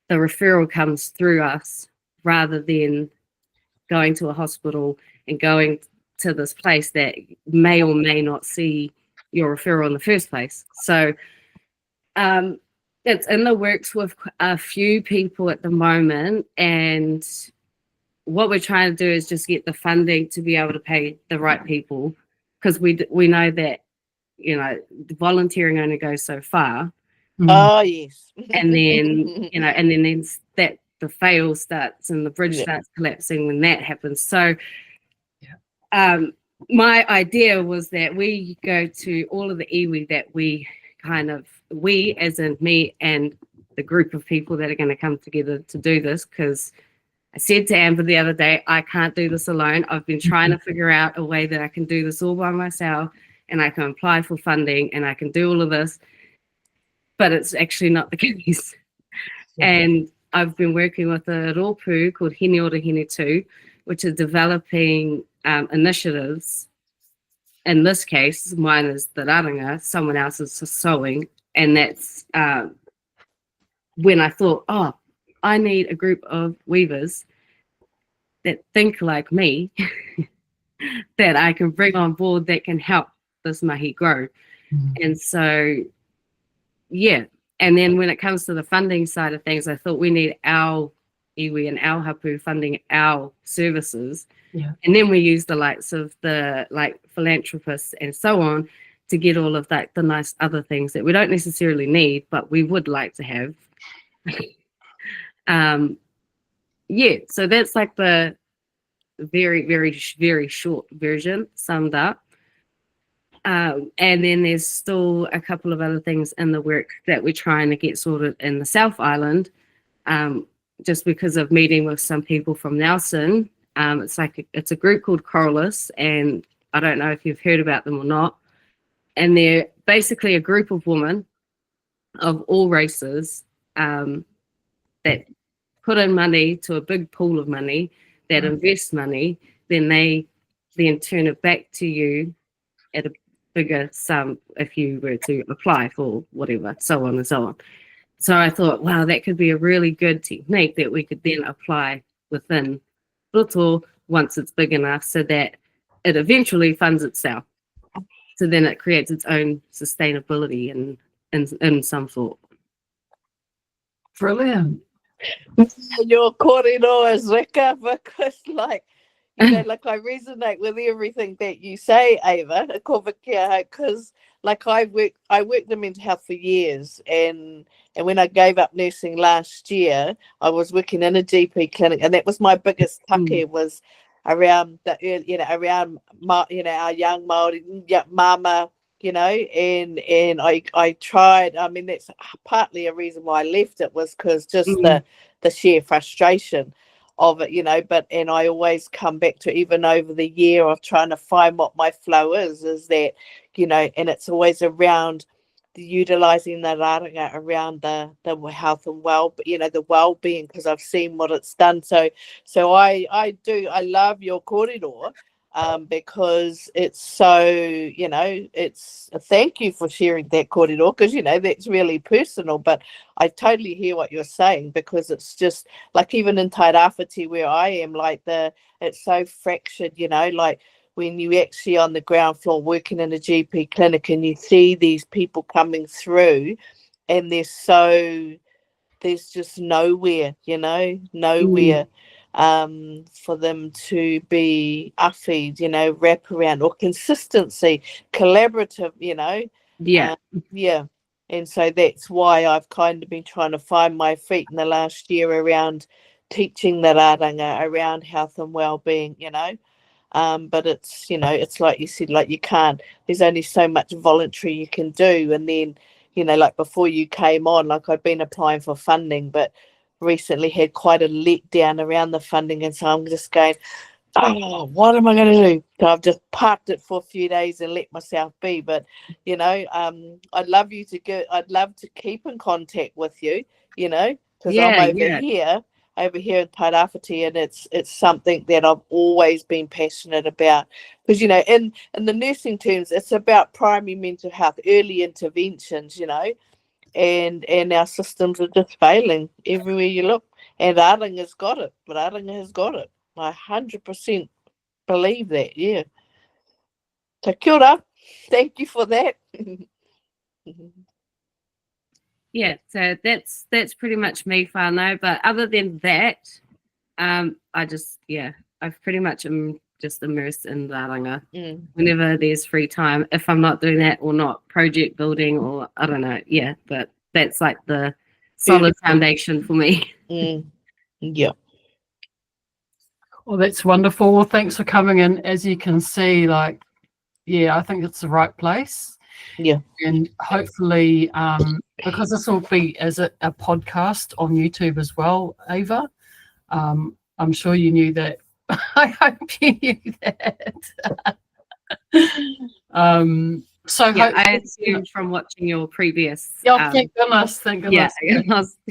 the referral comes through us rather than going to a hospital and going to this place that may or may not see your referral in the first place. So it's in the works with a few people at the moment, and what we're trying to do is just get the funding to be able to pay the right people, because we know that volunteering only goes so far. Oh yes. And then and then that the fail starts and the bridge starts collapsing when that happens. So my idea was that we go to all of the iwi that we as in me and the group of people that are going to come together to do this, because I said to Amber the other day, I can't do this alone. I've been trying to figure out a way that I can do this all by myself, and I can apply for funding and I can do all of this, but it's actually not the case. And I've been working with a rōpū called Hine Ora Hine Tū, which is developing initiatives. In this case, mine is the raranga, someone else is sewing, and that's when I thought, oh, I need a group of weavers that think like me that I can bring on board that can help this mahi grow. And so, and then when it comes to the funding side of things, I thought we need our iwi and our hapu funding our services. And then we use the likes of the philanthropists and so on to get all of that, the nice other things that we don't necessarily need, but we would like to have. So that's like the very, very, very short version summed up. And then there's still a couple of other things in the work that we're trying to get sorted in the South Island, just because of meeting with some people from Nelson. It's a group called Coralus, and I don't know if you've heard about them or not. And they're basically a group of women of all races that put in money to a big pool of money, that invest money, then they turn it back to you at a bigger sum if you were to apply for whatever, so on and so on. So I thought, wow, that could be a really good technique that we could then apply within Roto once it's big enough, so that it eventually funds itself. So then it creates its own sustainability in some sort. Brilliant. Your kōrero is Rika, because like I resonate with everything that you say, Ava, because like I worked in mental health for years, and when I gave up nursing last year, I was working in a GP clinic, and that was my biggest take was around our young Māori mama, and I tried. I mean, that's partly a reason why I left it, was because just the sheer frustration of it, and I always come back to, even over the year of trying to find what my flow is that, and it's always around utilizing the raranga around the health and the well-being, because I've seen what it's done. So I love your kōrero because it's so, it's a thank you for sharing that kōrero, because, that's really personal. But I totally hear what you're saying, because it's just like, even in Tairāwhiti where I am, like it's so fractured, like when you actually on the ground floor working in a GP clinic and you see these people coming through and there's just nowhere, nowhere for them to be awhi, wrap around, or consistency, collaborative, Yeah. yeah. And so that's why I've kind of been trying to find my feet in the last year around teaching the rāranga around health and well-being, but it's, it's like you said, like there's only so much voluntary you can do. And then, like before you came on, like I'd been applying for funding, but recently had quite a letdown around the funding. And so I'm just going, oh, what am I going to do? So I've just parked it for a few days and let myself be. But, I'd love to keep in contact with you, because I'm over here in Tairāwhiti, and it's something that I've always been passionate about, because in the nursing terms, it's about primary mental health, early interventions, and our systems are just failing everywhere you look. And Rāranga has got it. I 100% believe that. Yeah. So kia ora. Thank you for that. Yeah, so that's pretty much me, whānau. But other than that, I've pretty much am just immersed in rāranga whenever there's free time. If I'm not doing that or not project building, or I don't know, but that's like the solid foundation for me. Yeah. Well, that's wonderful. Well, thanks for coming in. As you can see, I think it's the right place. Yeah. And hopefully, because this will be as a podcast on YouTube as well, Ava, I'm sure you knew that. I hope you knew that. I assumed from watching your previous. Thank goodness. Yeah.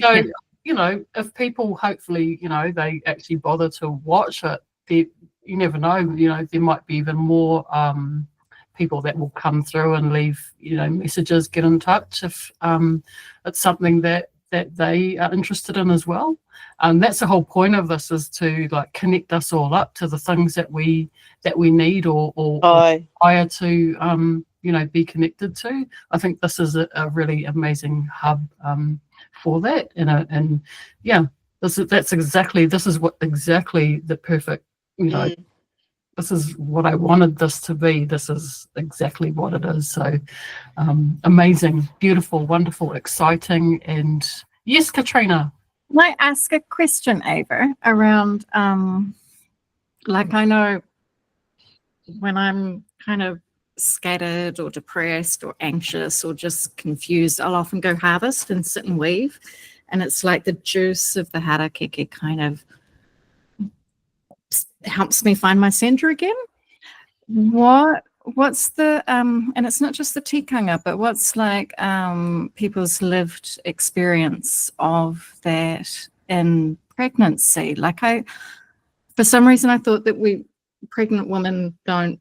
So, if people hopefully, they actually bother to watch it, you never know, there might be even more people that will come through and leave, messages, get in touch if it's something that they are interested in as well. That's the whole point of this, is to connect us all up to the things that we need or require to be connected to. I think this is a really amazing hub for that, this is what exactly the perfect, this is what I wanted this to be. This is exactly what it is. So amazing, beautiful, wonderful, exciting. And yes, Katrina. Can I ask a question, Ava, around I know when I'm kind of scattered or depressed or anxious or just confused, I'll often go harvest and sit and weave, and it's like the juice of the harakeke kind of helps me find my center again. What's the and it's not just the tikanga, but what's people's lived experience of that in pregnancy? For some reason I thought that pregnant women don't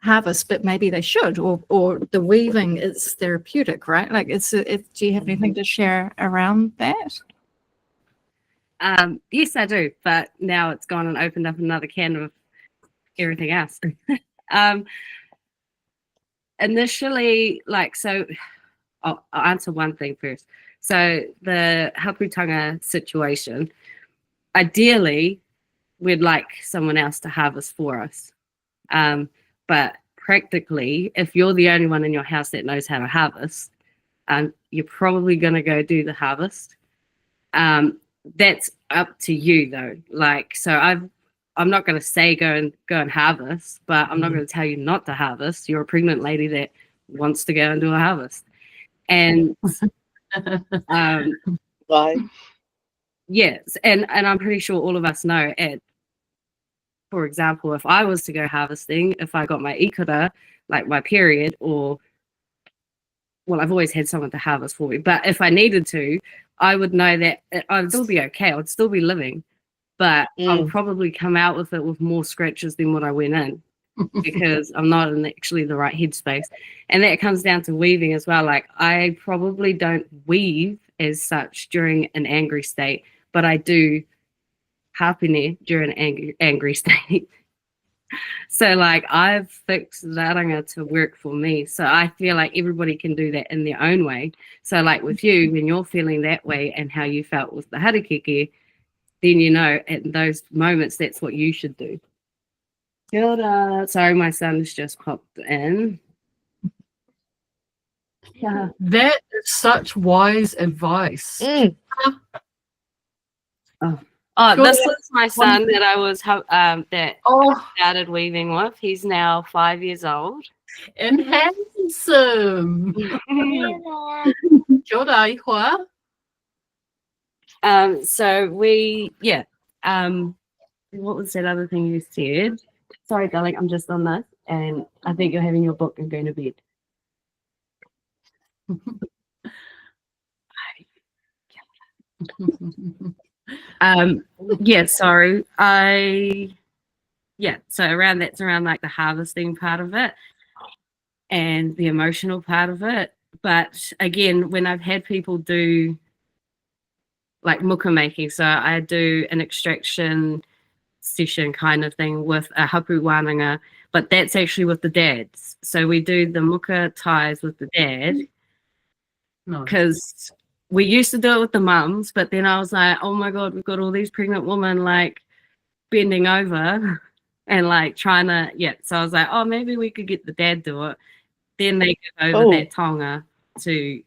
harvest, but maybe they should, or the weaving is therapeutic, right? Do you have anything to share around that? Yes, I do, but now it's gone and opened up another can of everything else. Initially, I'll answer one thing first. So the haputanga situation, ideally, we'd like someone else to harvest for us. But practically, if you're the only one in your house that knows how to harvest, you're probably going to go do the harvest. That's up to you, though. So I'm not going to say go and harvest, but I'm not going to tell you not to harvest. You're a pregnant lady that wants to go and do a harvest. And right. Yes, and I'm pretty sure all of us know it. For example, if I was to go harvesting, if I got my ikura, my period, I've always had someone to harvest for me, but if I needed to, I would know that I'd still be okay. I'd still be living, but I'll probably come out with it with more scratches than what I went in. because I'm not in actually the right headspace. And that comes down to weaving as well. Like I probably don't weave as such during an angry state, but I do hapene during an angry state. So like I've fixed raranga to work for me. So I feel like everybody can do that in their own way. So like with you, when you're feeling that way and how you felt with the harakeke, then you know at those moments that's what you should do. Kia ora. Sorry, my son's just popped in. Yeah. That is such wise advice. Oh, Sure. this is my son that I was that Oh, started weaving with. He's now 5 years old. and handsome. Kia ora, ihoa. So what was that other thing you said? Sorry, darling, I'm just on this, and I think you're having your book and going to bed. Sorry. So that's around like the harvesting part of it and the emotional part of it. But again, when I've had people do like muka making, so I do an extraction session kind of thing with a hapu wananga, but that's actually with the dads. So we do the muka ties with the dad because we used to do it with the mums, but then I was like, oh my God, we've got all these pregnant women like bending over and like trying to, so I was like, oh, maybe we could get the dad to do it. Then they give over that tonga to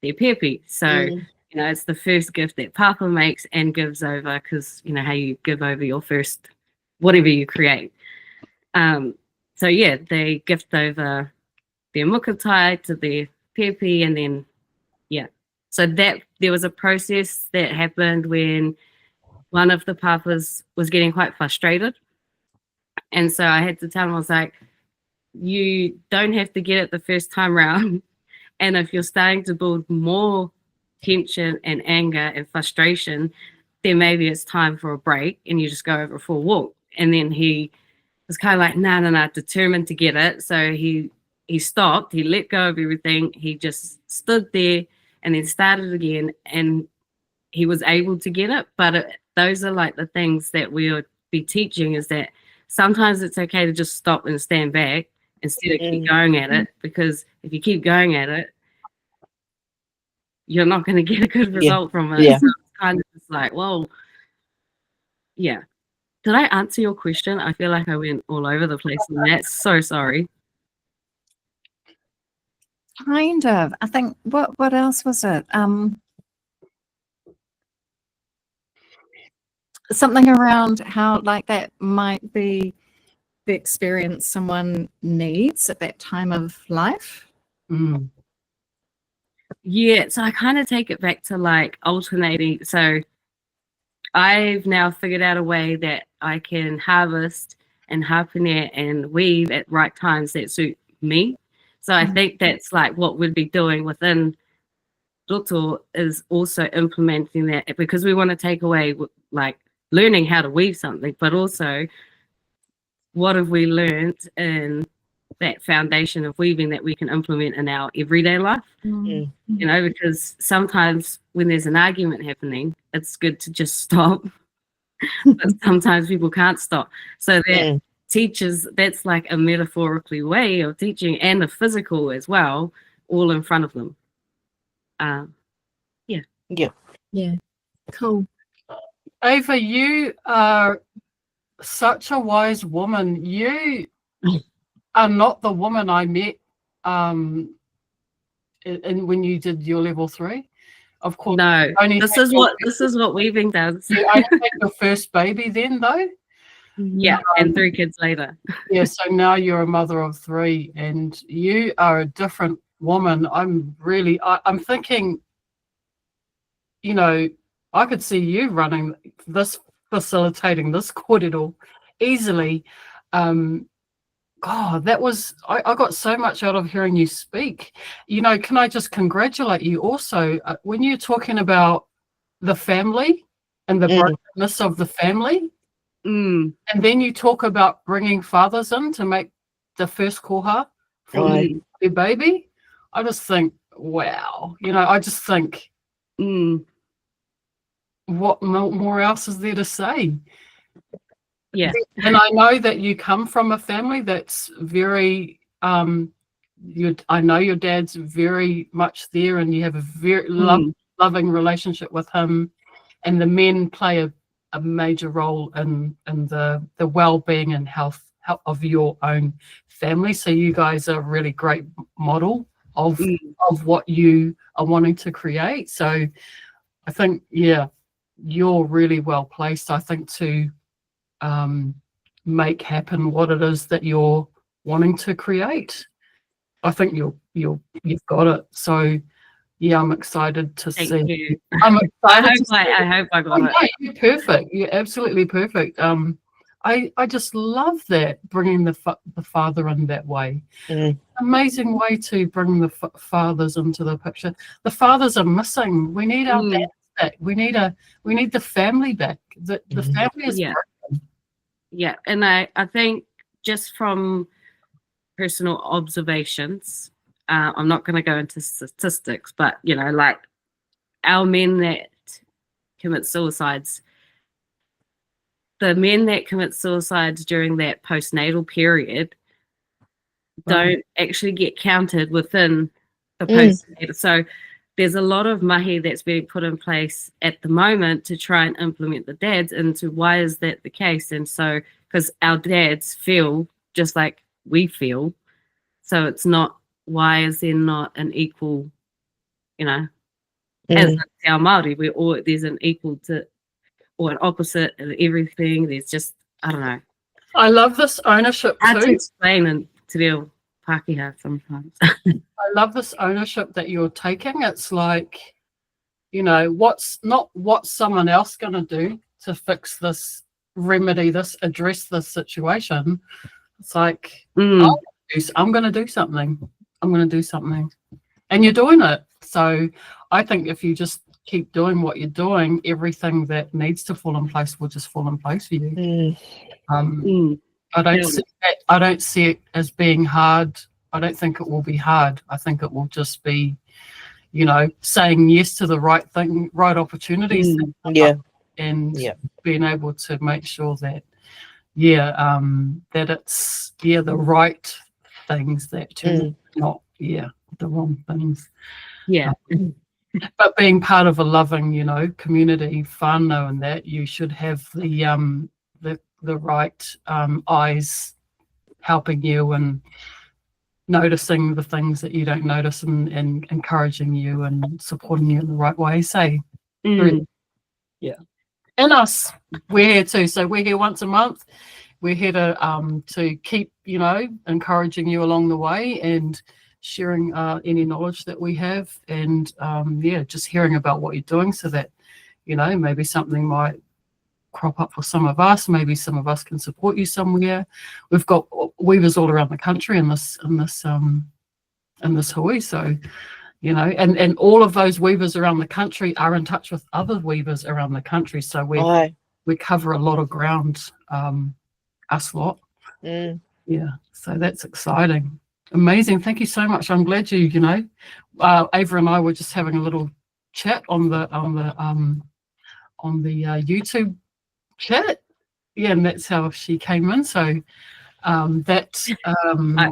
their pepe. So, you know, it's the first gift that Papa makes and gives over because, you know, how you give over your first, whatever you create. They gift over their muka tie to their pepe and then, So that there was a process that happened when one of the papas was getting quite frustrated. And so I had to tell him, I was like, you don't have to get it the first time round. And if you're starting to build more tension and anger and frustration, then maybe it's time for a break and you just go over for a walk. And then he was kind of like, no, determined to get it. So he stopped, he let go of everything. He just stood there and then started again and he was able to get it. But those are like the things that we'll be teaching is that sometimes it's okay to just stop and stand back instead of keep going at it, because if you keep going at it, you're not going to get a good result from it. So it's kind of just like, well, did I answer your question? I feel like I went all over the place on that. So sorry. Kind of. I think what else was it? Something around how like that might be the experience someone needs at that time of life. Yeah, so I kind of take it back to like alternating. So I've now figured out a way that I can harvest and hapene and weave at right times that suit me. So I think that's like what we'd be doing within Roto is also implementing that, because we want to take away like learning how to weave something, but also what have we learned in that foundation of weaving that we can implement in our everyday life. You know, because sometimes when there's an argument happening, it's good to just stop. But sometimes people can't stop. So that teaches, that's like a metaphorically way of teaching and a physical as well, all in front of them. Yeah. Cool. Ava, you are such a wise woman. You are not the woman I met and when you did your level 3. Of course. No, this is what weaving does. You only had your first baby then though? Yeah, and 3 kids later. Yeah, so now you're a mother of 3 and you are a different woman. I'm thinking, you know, I could see you running this, facilitating this kōrero easily. God, that was, I got so much out of hearing you speak. You know, can I just congratulate you also when you're talking about the family and the brokenness of the family? Mm. And then you talk about bringing fathers in to make the first koha for Right. their baby. I just think, wow. I just think, Mm. what more else is there to say? Yeah. And I know that you come from a family that's very, I know your dad's very much there, and you have a very loving relationship with him, and the men play a major role in the well-being and health of your own family. So you guys are a really great model of what you are wanting to create. So I think, yeah, you're really well placed, I think, to make happen what it is that you're wanting to create. I think you've got it. So yeah, I'm excited to see. Thank you. I'm excited. I hope I got it. No, you're perfect. You're absolutely perfect. I just love that, bringing the father in that way. Amazing way to bring the fathers into the picture. The fathers are missing. We need our dads back. We need the family back. The family is broken. Yeah, and I think just from personal observations, I'm not going to go into statistics, but like our men that commit suicides, the men that commit suicides during that postnatal period don't actually get counted within the postnatal. So there's a lot of mahi that's being put in place at the moment to try and implement the dads into why is that the case. And so because our dads feel just like we feel, so it's not, why is there not an equal, as our Māori, there's an equal to or an opposite of everything. There's just, I don't know. I love this ownership Hard to too. explain in te reo Pākehā sometimes. I love this ownership that you're taking. It's like, what's not what someone else going to do to fix this, remedy this, address this situation. It's like, I'm going to do something. I'm going to do something. And you're doing it. So I think if you just keep doing what you're doing, everything that needs to fall in place will just fall in place for you. I don't see it as being hard. I don't think it will be hard. I think it will just be, saying yes to the right thing, right opportunities, and being able to make sure that, that it's the right things that turn not the wrong things. Yeah. But being part of a loving, community, whānau, and that you should have the right eyes helping you and noticing the things that you don't notice and encouraging you and supporting you in the right way. Say, yeah. And us, we're here too. So we're here once a month. We're here to keep, encouraging you along the way and sharing any knowledge that we have, and just hearing about what you're doing, so that maybe something might crop up for some of us. Maybe some of us can support you somewhere. We've got weavers all around the country in this hui, so and all of those weavers around the country are in touch with other weavers around the country, so we cover a lot of ground, us lot. So that's exciting. Amazing. Thank you so much. I'm glad Ava and I were just having a little chat on the YouTube chat. Yeah, and that's how she came in. So I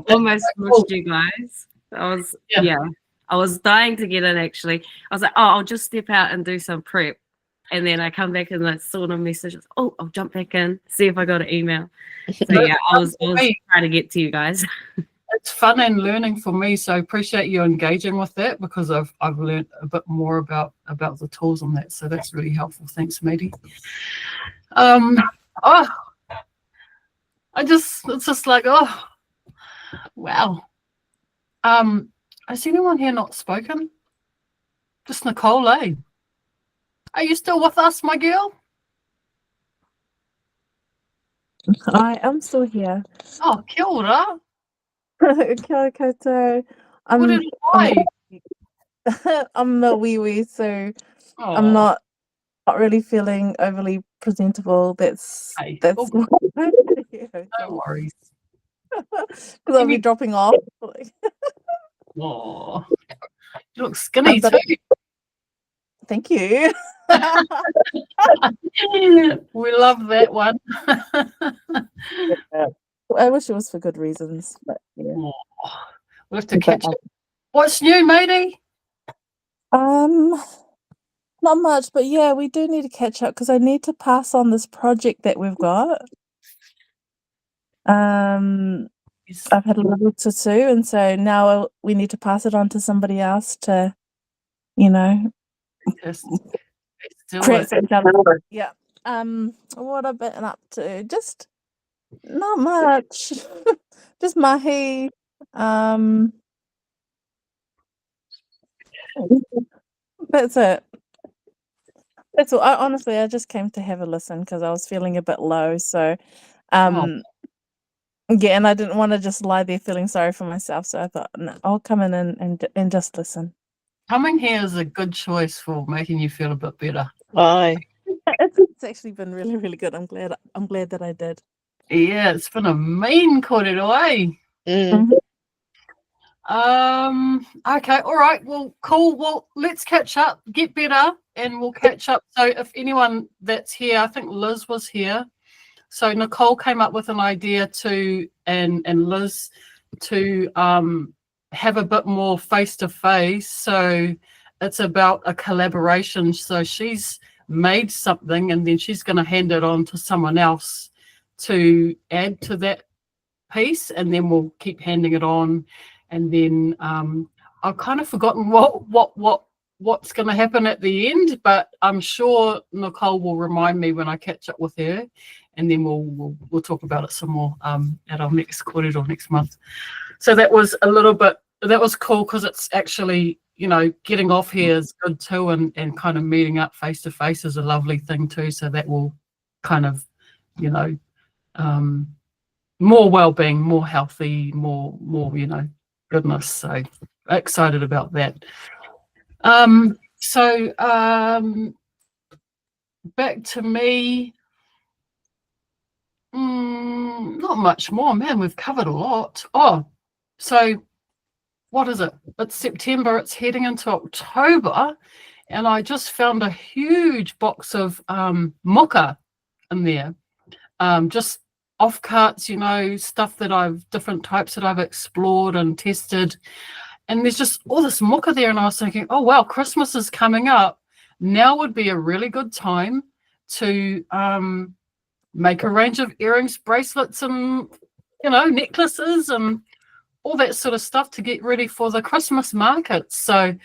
almost missed you guys. I was dying to get in actually. I was like, I'll just step out and do some prep. And then I come back and I saw the messages. I'll jump back in, see if I got an email. So I was trying to get to you guys. It's fun and learning for me, so I appreciate you engaging with that, because I've learned a bit more about the tools on that, so that's really helpful. Thanks, Mady. It's just like, wow. Has anyone here not spoken? Just Nicole, eh? Are you still with us, my girl? I am still here. Oh, kia ora. Kia ora koutou. I'm a wee, so I'm not not really feeling overly presentable. That's Hey, that's oh, yeah, no worries. because I'll be dropping off. Oh, you look skinny But too. thank you. We love that one. Yeah. I wish it was for good reasons, but yeah. Oh, we'll have to But, catch up. What's new, matey? not much, but yeah, we do need to catch up because I need to pass on this project that we've got. Yes. I've had a little tattoo, and so now we need to pass it on to somebody else to, you know, Just do create it. some kind of yeah. What I've been up to, just not much, just mahi. That's it. That's all. Honestly, I just came to have a listen because I was feeling a bit low. So, Oh, yeah, and I didn't want to just lie there feeling sorry for myself. So I thought, no, I'll come in and just listen. coming here is a good choice for making you feel a bit better. Aye. It's actually been really, really good. I'm glad that I did. Yeah, it's been a mean kōrero, eh? Mm. Okay, all right, well, cool. Well, let's catch up, get better, and we'll catch up. So if anyone that's here, I think Liz was here. So Nicole came up with an idea to and Liz to have a bit more face to face. So it's about a collaboration. So she's made something and then she's going to hand it on to someone else to add to that piece, and then we'll keep handing it on. And then I've kind of forgotten what's going to happen at the end, but I'm sure Nicole will remind me when I catch up with her, and then we'll talk about it some more at our next kōrero next month. So that was cool because it's actually, you know, getting off here is good too, and kind of meeting up face to face is a lovely thing too. So that will kind of, you know, more well-being, more healthy, more you know, goodness. So excited about that. Back to me. Not much more, man. We've covered a lot. Oh, so what is it? It's September. It's heading into October, and I just found a huge box of mocha in there. Just offcuts, you know, stuff that different types that I've explored and tested. And there's just all this mocha there. And I was thinking, oh, wow, Christmas is coming up. Now would be a really good time to make a range of earrings, bracelets, and, you know, necklaces and all that sort of stuff to get ready for the Christmas markets. So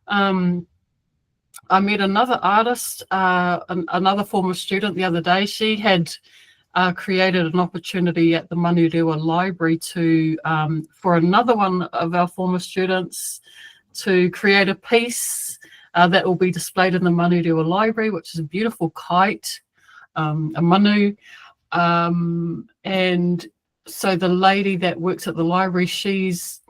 I met another artist, another former student the other day. She had created an opportunity at the Manurewa Library to for another one of our former students to create a piece that will be displayed in the Manurewa Library, which is a beautiful kite, a manu. And so the lady that works at the library, she's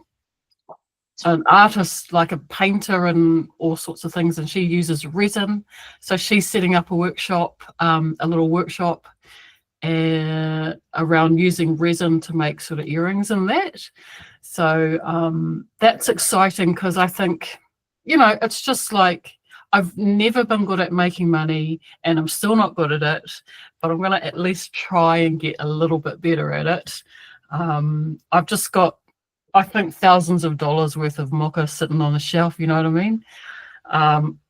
an artist, like a painter and all sorts of things, and she uses resin. So she's setting up a workshop, a little workshop around using resin to make sort of earrings and that. So that's exciting because I think, you know, it's just like I've never been good at making money and I'm still not good at it, but I'm going to at least try and get a little bit better at it. I've just got, I think, thousands of dollars worth of mocha sitting on the shelf, you know what I mean?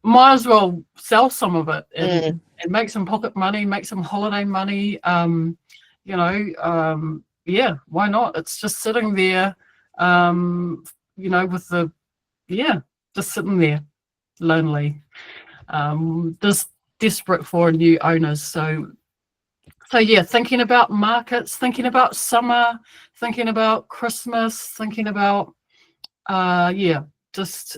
Might as well sell some of it and make some pocket money, make some holiday money. You know, yeah, why not? It's just sitting there, you know, with the, yeah, just sitting there, lonely, just desperate for new owners. So yeah, thinking about markets, thinking about summer, thinking about Christmas, thinking about, yeah, just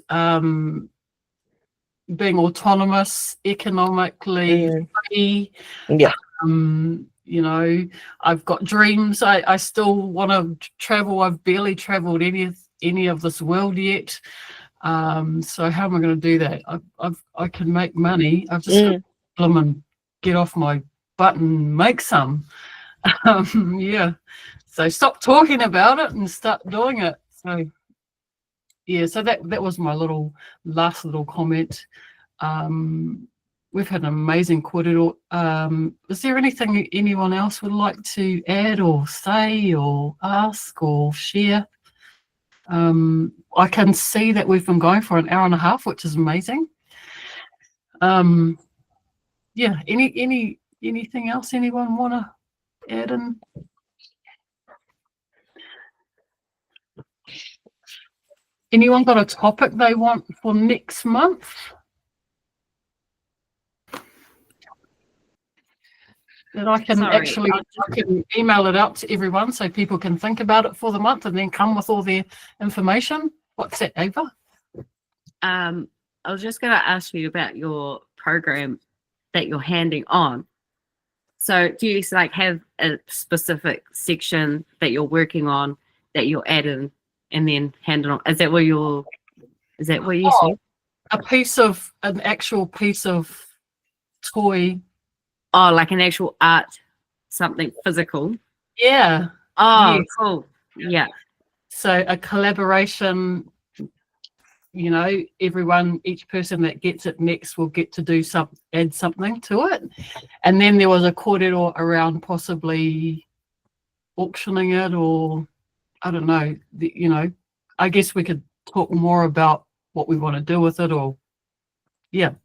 being autonomous, economically free. Yeah. You know, I've got dreams. I still want to travel. I've barely traveled any of this world yet. So how am I going to do that? I can make money. I've just got to blooming get off my butt and make some. Yeah. So stop talking about it and start doing it. So yeah, so that was my last little comment. We've had an amazing kōrero. Is there anything anyone else would like to add or say or ask or share? I can see that we've been going for an hour and a half, which is amazing. Yeah, anything else anyone want to add in? Anyone got a topic they want for next month? That I can Sorry, I can email it out to everyone so people can think about it for the month and then come with all their information. What's that, Ava? I was just going to ask you about your program that you're handing on. So do you like have a specific section that you're working on that you'll add in and then hand it on? Is that what you said? An actual piece of toy. Oh, like an actual art, something physical. Yeah. Oh, Yes. cool. Yeah. So a collaboration, each person that gets it next will get to add something to it. And then there was a kōrero around possibly auctioning it, or I don't know, I guess we could talk more about what we want to do with it, or yeah.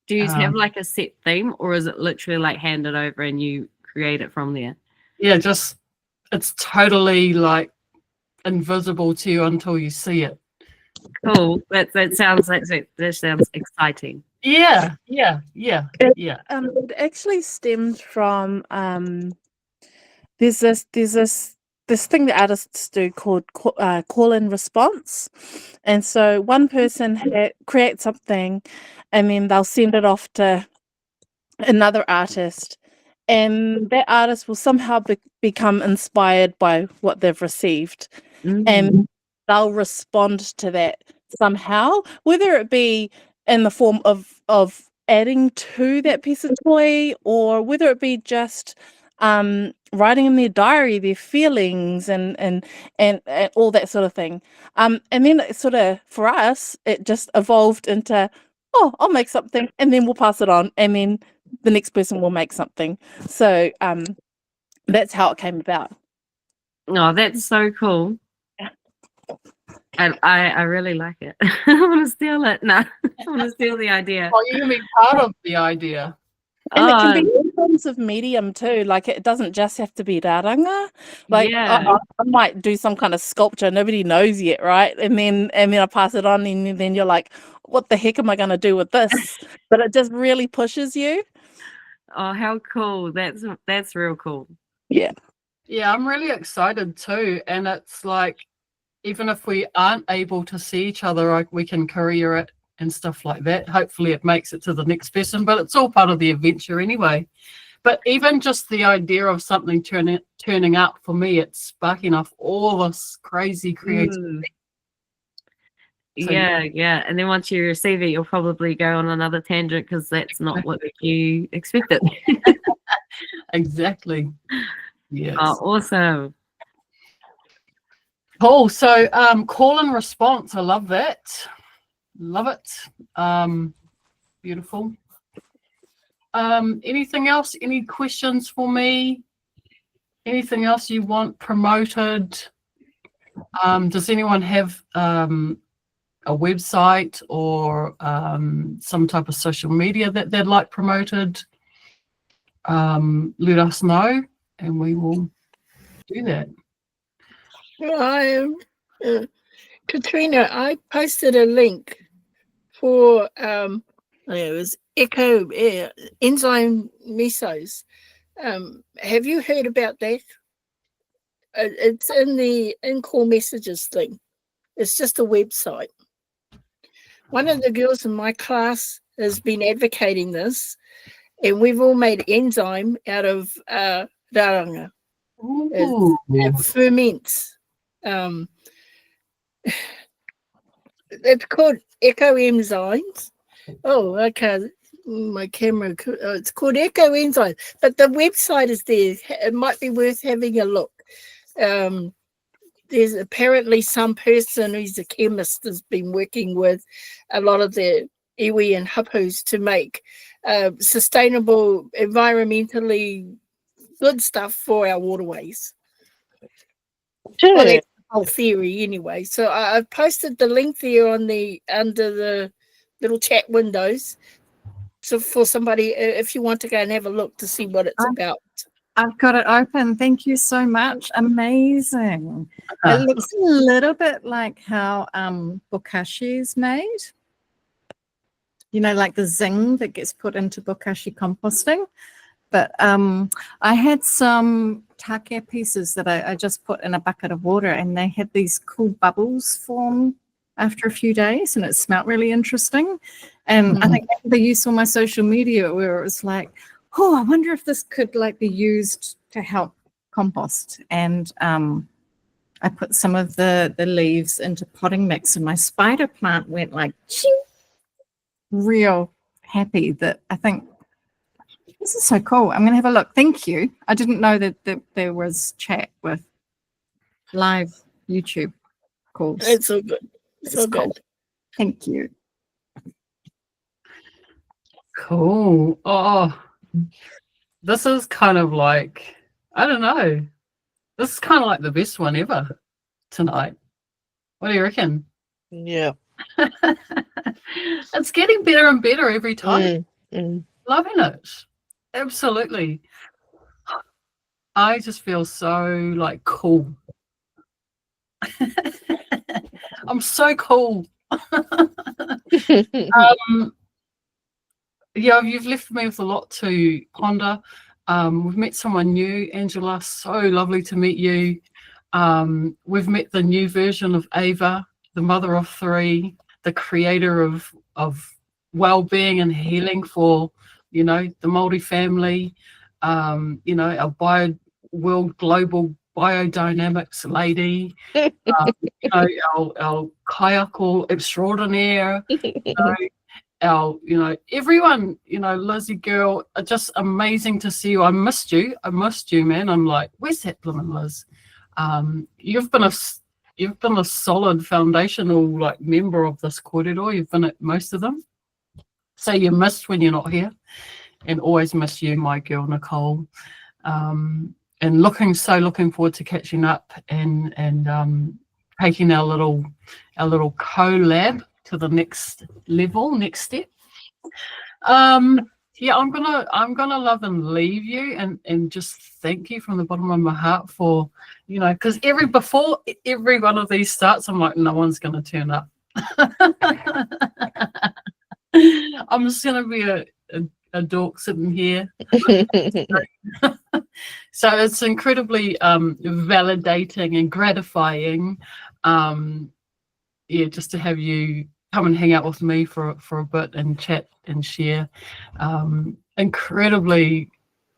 Do you have like a set theme, or is it literally like hand it over and you create it from there? Yeah, it's totally like invisible to you until you see it. Cool. That sounds exciting. Yeah. It actually stemmed from there's this thing that artists do called call and response, and so one person creates something, and then they'll send it off to another artist, and that artist will somehow become inspired by what they've received, and they'll respond to that somehow, whether it be in the form of adding to that piece of toy, or whether it be just writing in their diary their feelings and all that sort of thing. And then it sort of, for us, it just evolved into, oh, I'll make something and then we'll pass it on, and then the next person will make something. So that's how it came about. Oh, that's so cool. And I really like it. I want to steal it. No, I want to steal the idea. Oh, you can be part of the idea. And it can be in terms of medium too. Like, it doesn't just have to be raranga. Like, Yeah. I might do some kind of sculpture nobody knows yet, right? And then I pass it on, and then you're like, what the heck am I going to do with this? But it just really pushes you. Oh, how cool. That's real cool. Yeah. Yeah, I'm really excited too. And it's like, even if we aren't able to see each other, like, we can courier it and stuff like that. Hopefully it makes it to the next person, but it's all part of the adventure anyway. But even just the idea of something turning up, for me, it's sparking off all this crazy creativity. So, Yeah. And then once you receive it, you'll probably go on another tangent because that's not what you expected. Exactly. Yes. Oh, awesome. Cool. So call and response. I love that. Love it. Beautiful. Anything else? Any questions for me? Anything else you want promoted? Does anyone have a website or some type of social media that they'd like promoted? Let us know and we will do that. Katrina, I posted a link for it was enzyme misos. Have you heard about that? It's in the in-call messages thing. It's just a website. One of the girls in my class has been advocating this, and we've all made enzyme out of raranga. It ferments. It's called ecoenzymes. Oh, okay. my camera. It's called Eco Enzyme, but the website is there. It might be worth having a look. There's apparently some person who's a chemist has been working with a lot of the iwi and hapus to make sustainable, environmentally good stuff for our waterways. Well, Good. that's the whole theory anyway. So I've posted the link there on the under the little chat windows. So for somebody, if you want to go and have a look to see what it's about. I've got it open. Thank you so much. Amazing. It looks a little bit like how bokashi is made. You know, like the zing that gets put into bokashi composting. But I had some take pieces that I just put in a bucket of water, and they had these cool bubbles form after a few days, and it smelled really interesting. And I think you saw my social media where it was like, oh, I wonder if this could like be used to help compost. And I put some of the leaves into potting mix, and my spider plant went like, ching, real happy that I think, this is so cool. I'm going to have a look. Thank you. I didn't know that there was chat with live YouTube calls. It's so good. So It's cool. good. Thank you. Cool. Oh, this is kind of like, I don't know. This is kind of like the best one ever tonight. What do you reckon? Yeah. It's getting better and better every time. Mm. Loving it. Absolutely. I just feel so like cool. I'm so cool. Yeah, you've left me with a lot to ponder. We've met someone new, Angela. So lovely to meet you. We've met the new version of Ava, the mother of three, the creator of well-being and healing for, you know, the Māori family. You know, our world global biodynamics lady. You know, our kaiako extraordinaire. You know, everyone, you know, Lizzie girl, just amazing to see you. I missed you, man. I'm like, where's that blooming Liz? You've been a solid foundational like member of this kōrero. You've been at most of them, so you missed when you're not here, and always miss you, my girl Nicole. And looking forward to catching up and taking our little collab to the next level, next step. Yeah, I'm gonna love and leave you and just thank you from the bottom of my heart for, you know, because before every one of these starts, I'm like, no one's gonna turn up. I'm just gonna be a dork sitting here. So it's incredibly validating and gratifying, yeah, just to have you come and hang out with me for a bit and chat and share. Incredibly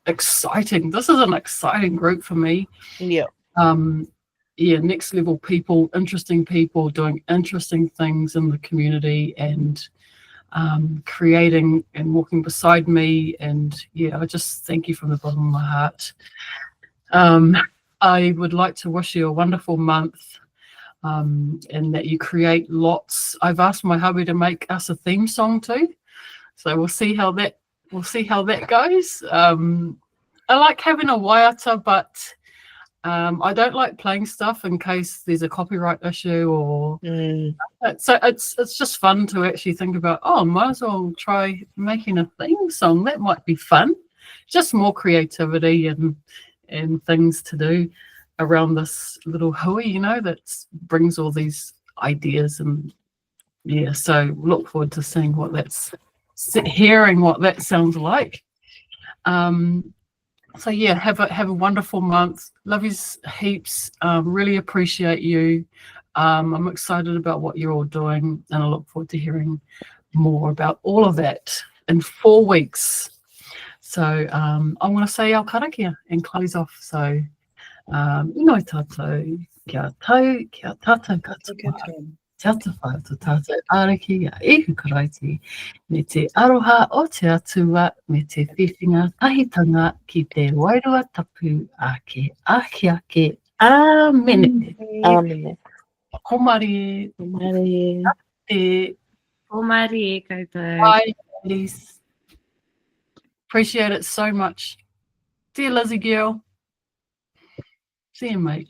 exciting. This is an exciting group for me. Yeah. Yeah, next level people, interesting people doing interesting things in the community and creating and walking beside me. And yeah, I just thank you from the bottom of my heart. I would like to wish you a wonderful month. And that you create lots. I've asked my hubby to make us a theme song too, so we'll see how that goes. I like having a waiata, but I don't like playing stuff in case there's a copyright issue or so it's just fun to actually think about, oh, might as well try making a theme song. That might be fun. Just more creativity and things to do around this little hui, you know, that brings all these ideas. And yeah, so look forward to seeing hearing what that sounds like. So yeah, have a wonderful month. Love you heaps. Really appreciate you. I'm excited about what you're all doing, and I look forward to hearing more about all of that in 4 weeks. So I'm going to say au karakia and close off. So ino tātou, kia tau, kia tātou katoa. Te ata whai o tātou āriki a ihu karaiti, me te aroha o te atua, me te whiwhinga tahitanga ki te wairua tapu a ke ake. Āmene. Amen. Komari Mare. te Ko mari e koutou. wai, ladies. Appreciate it so much. Dear Lizzie girl. See you, mate.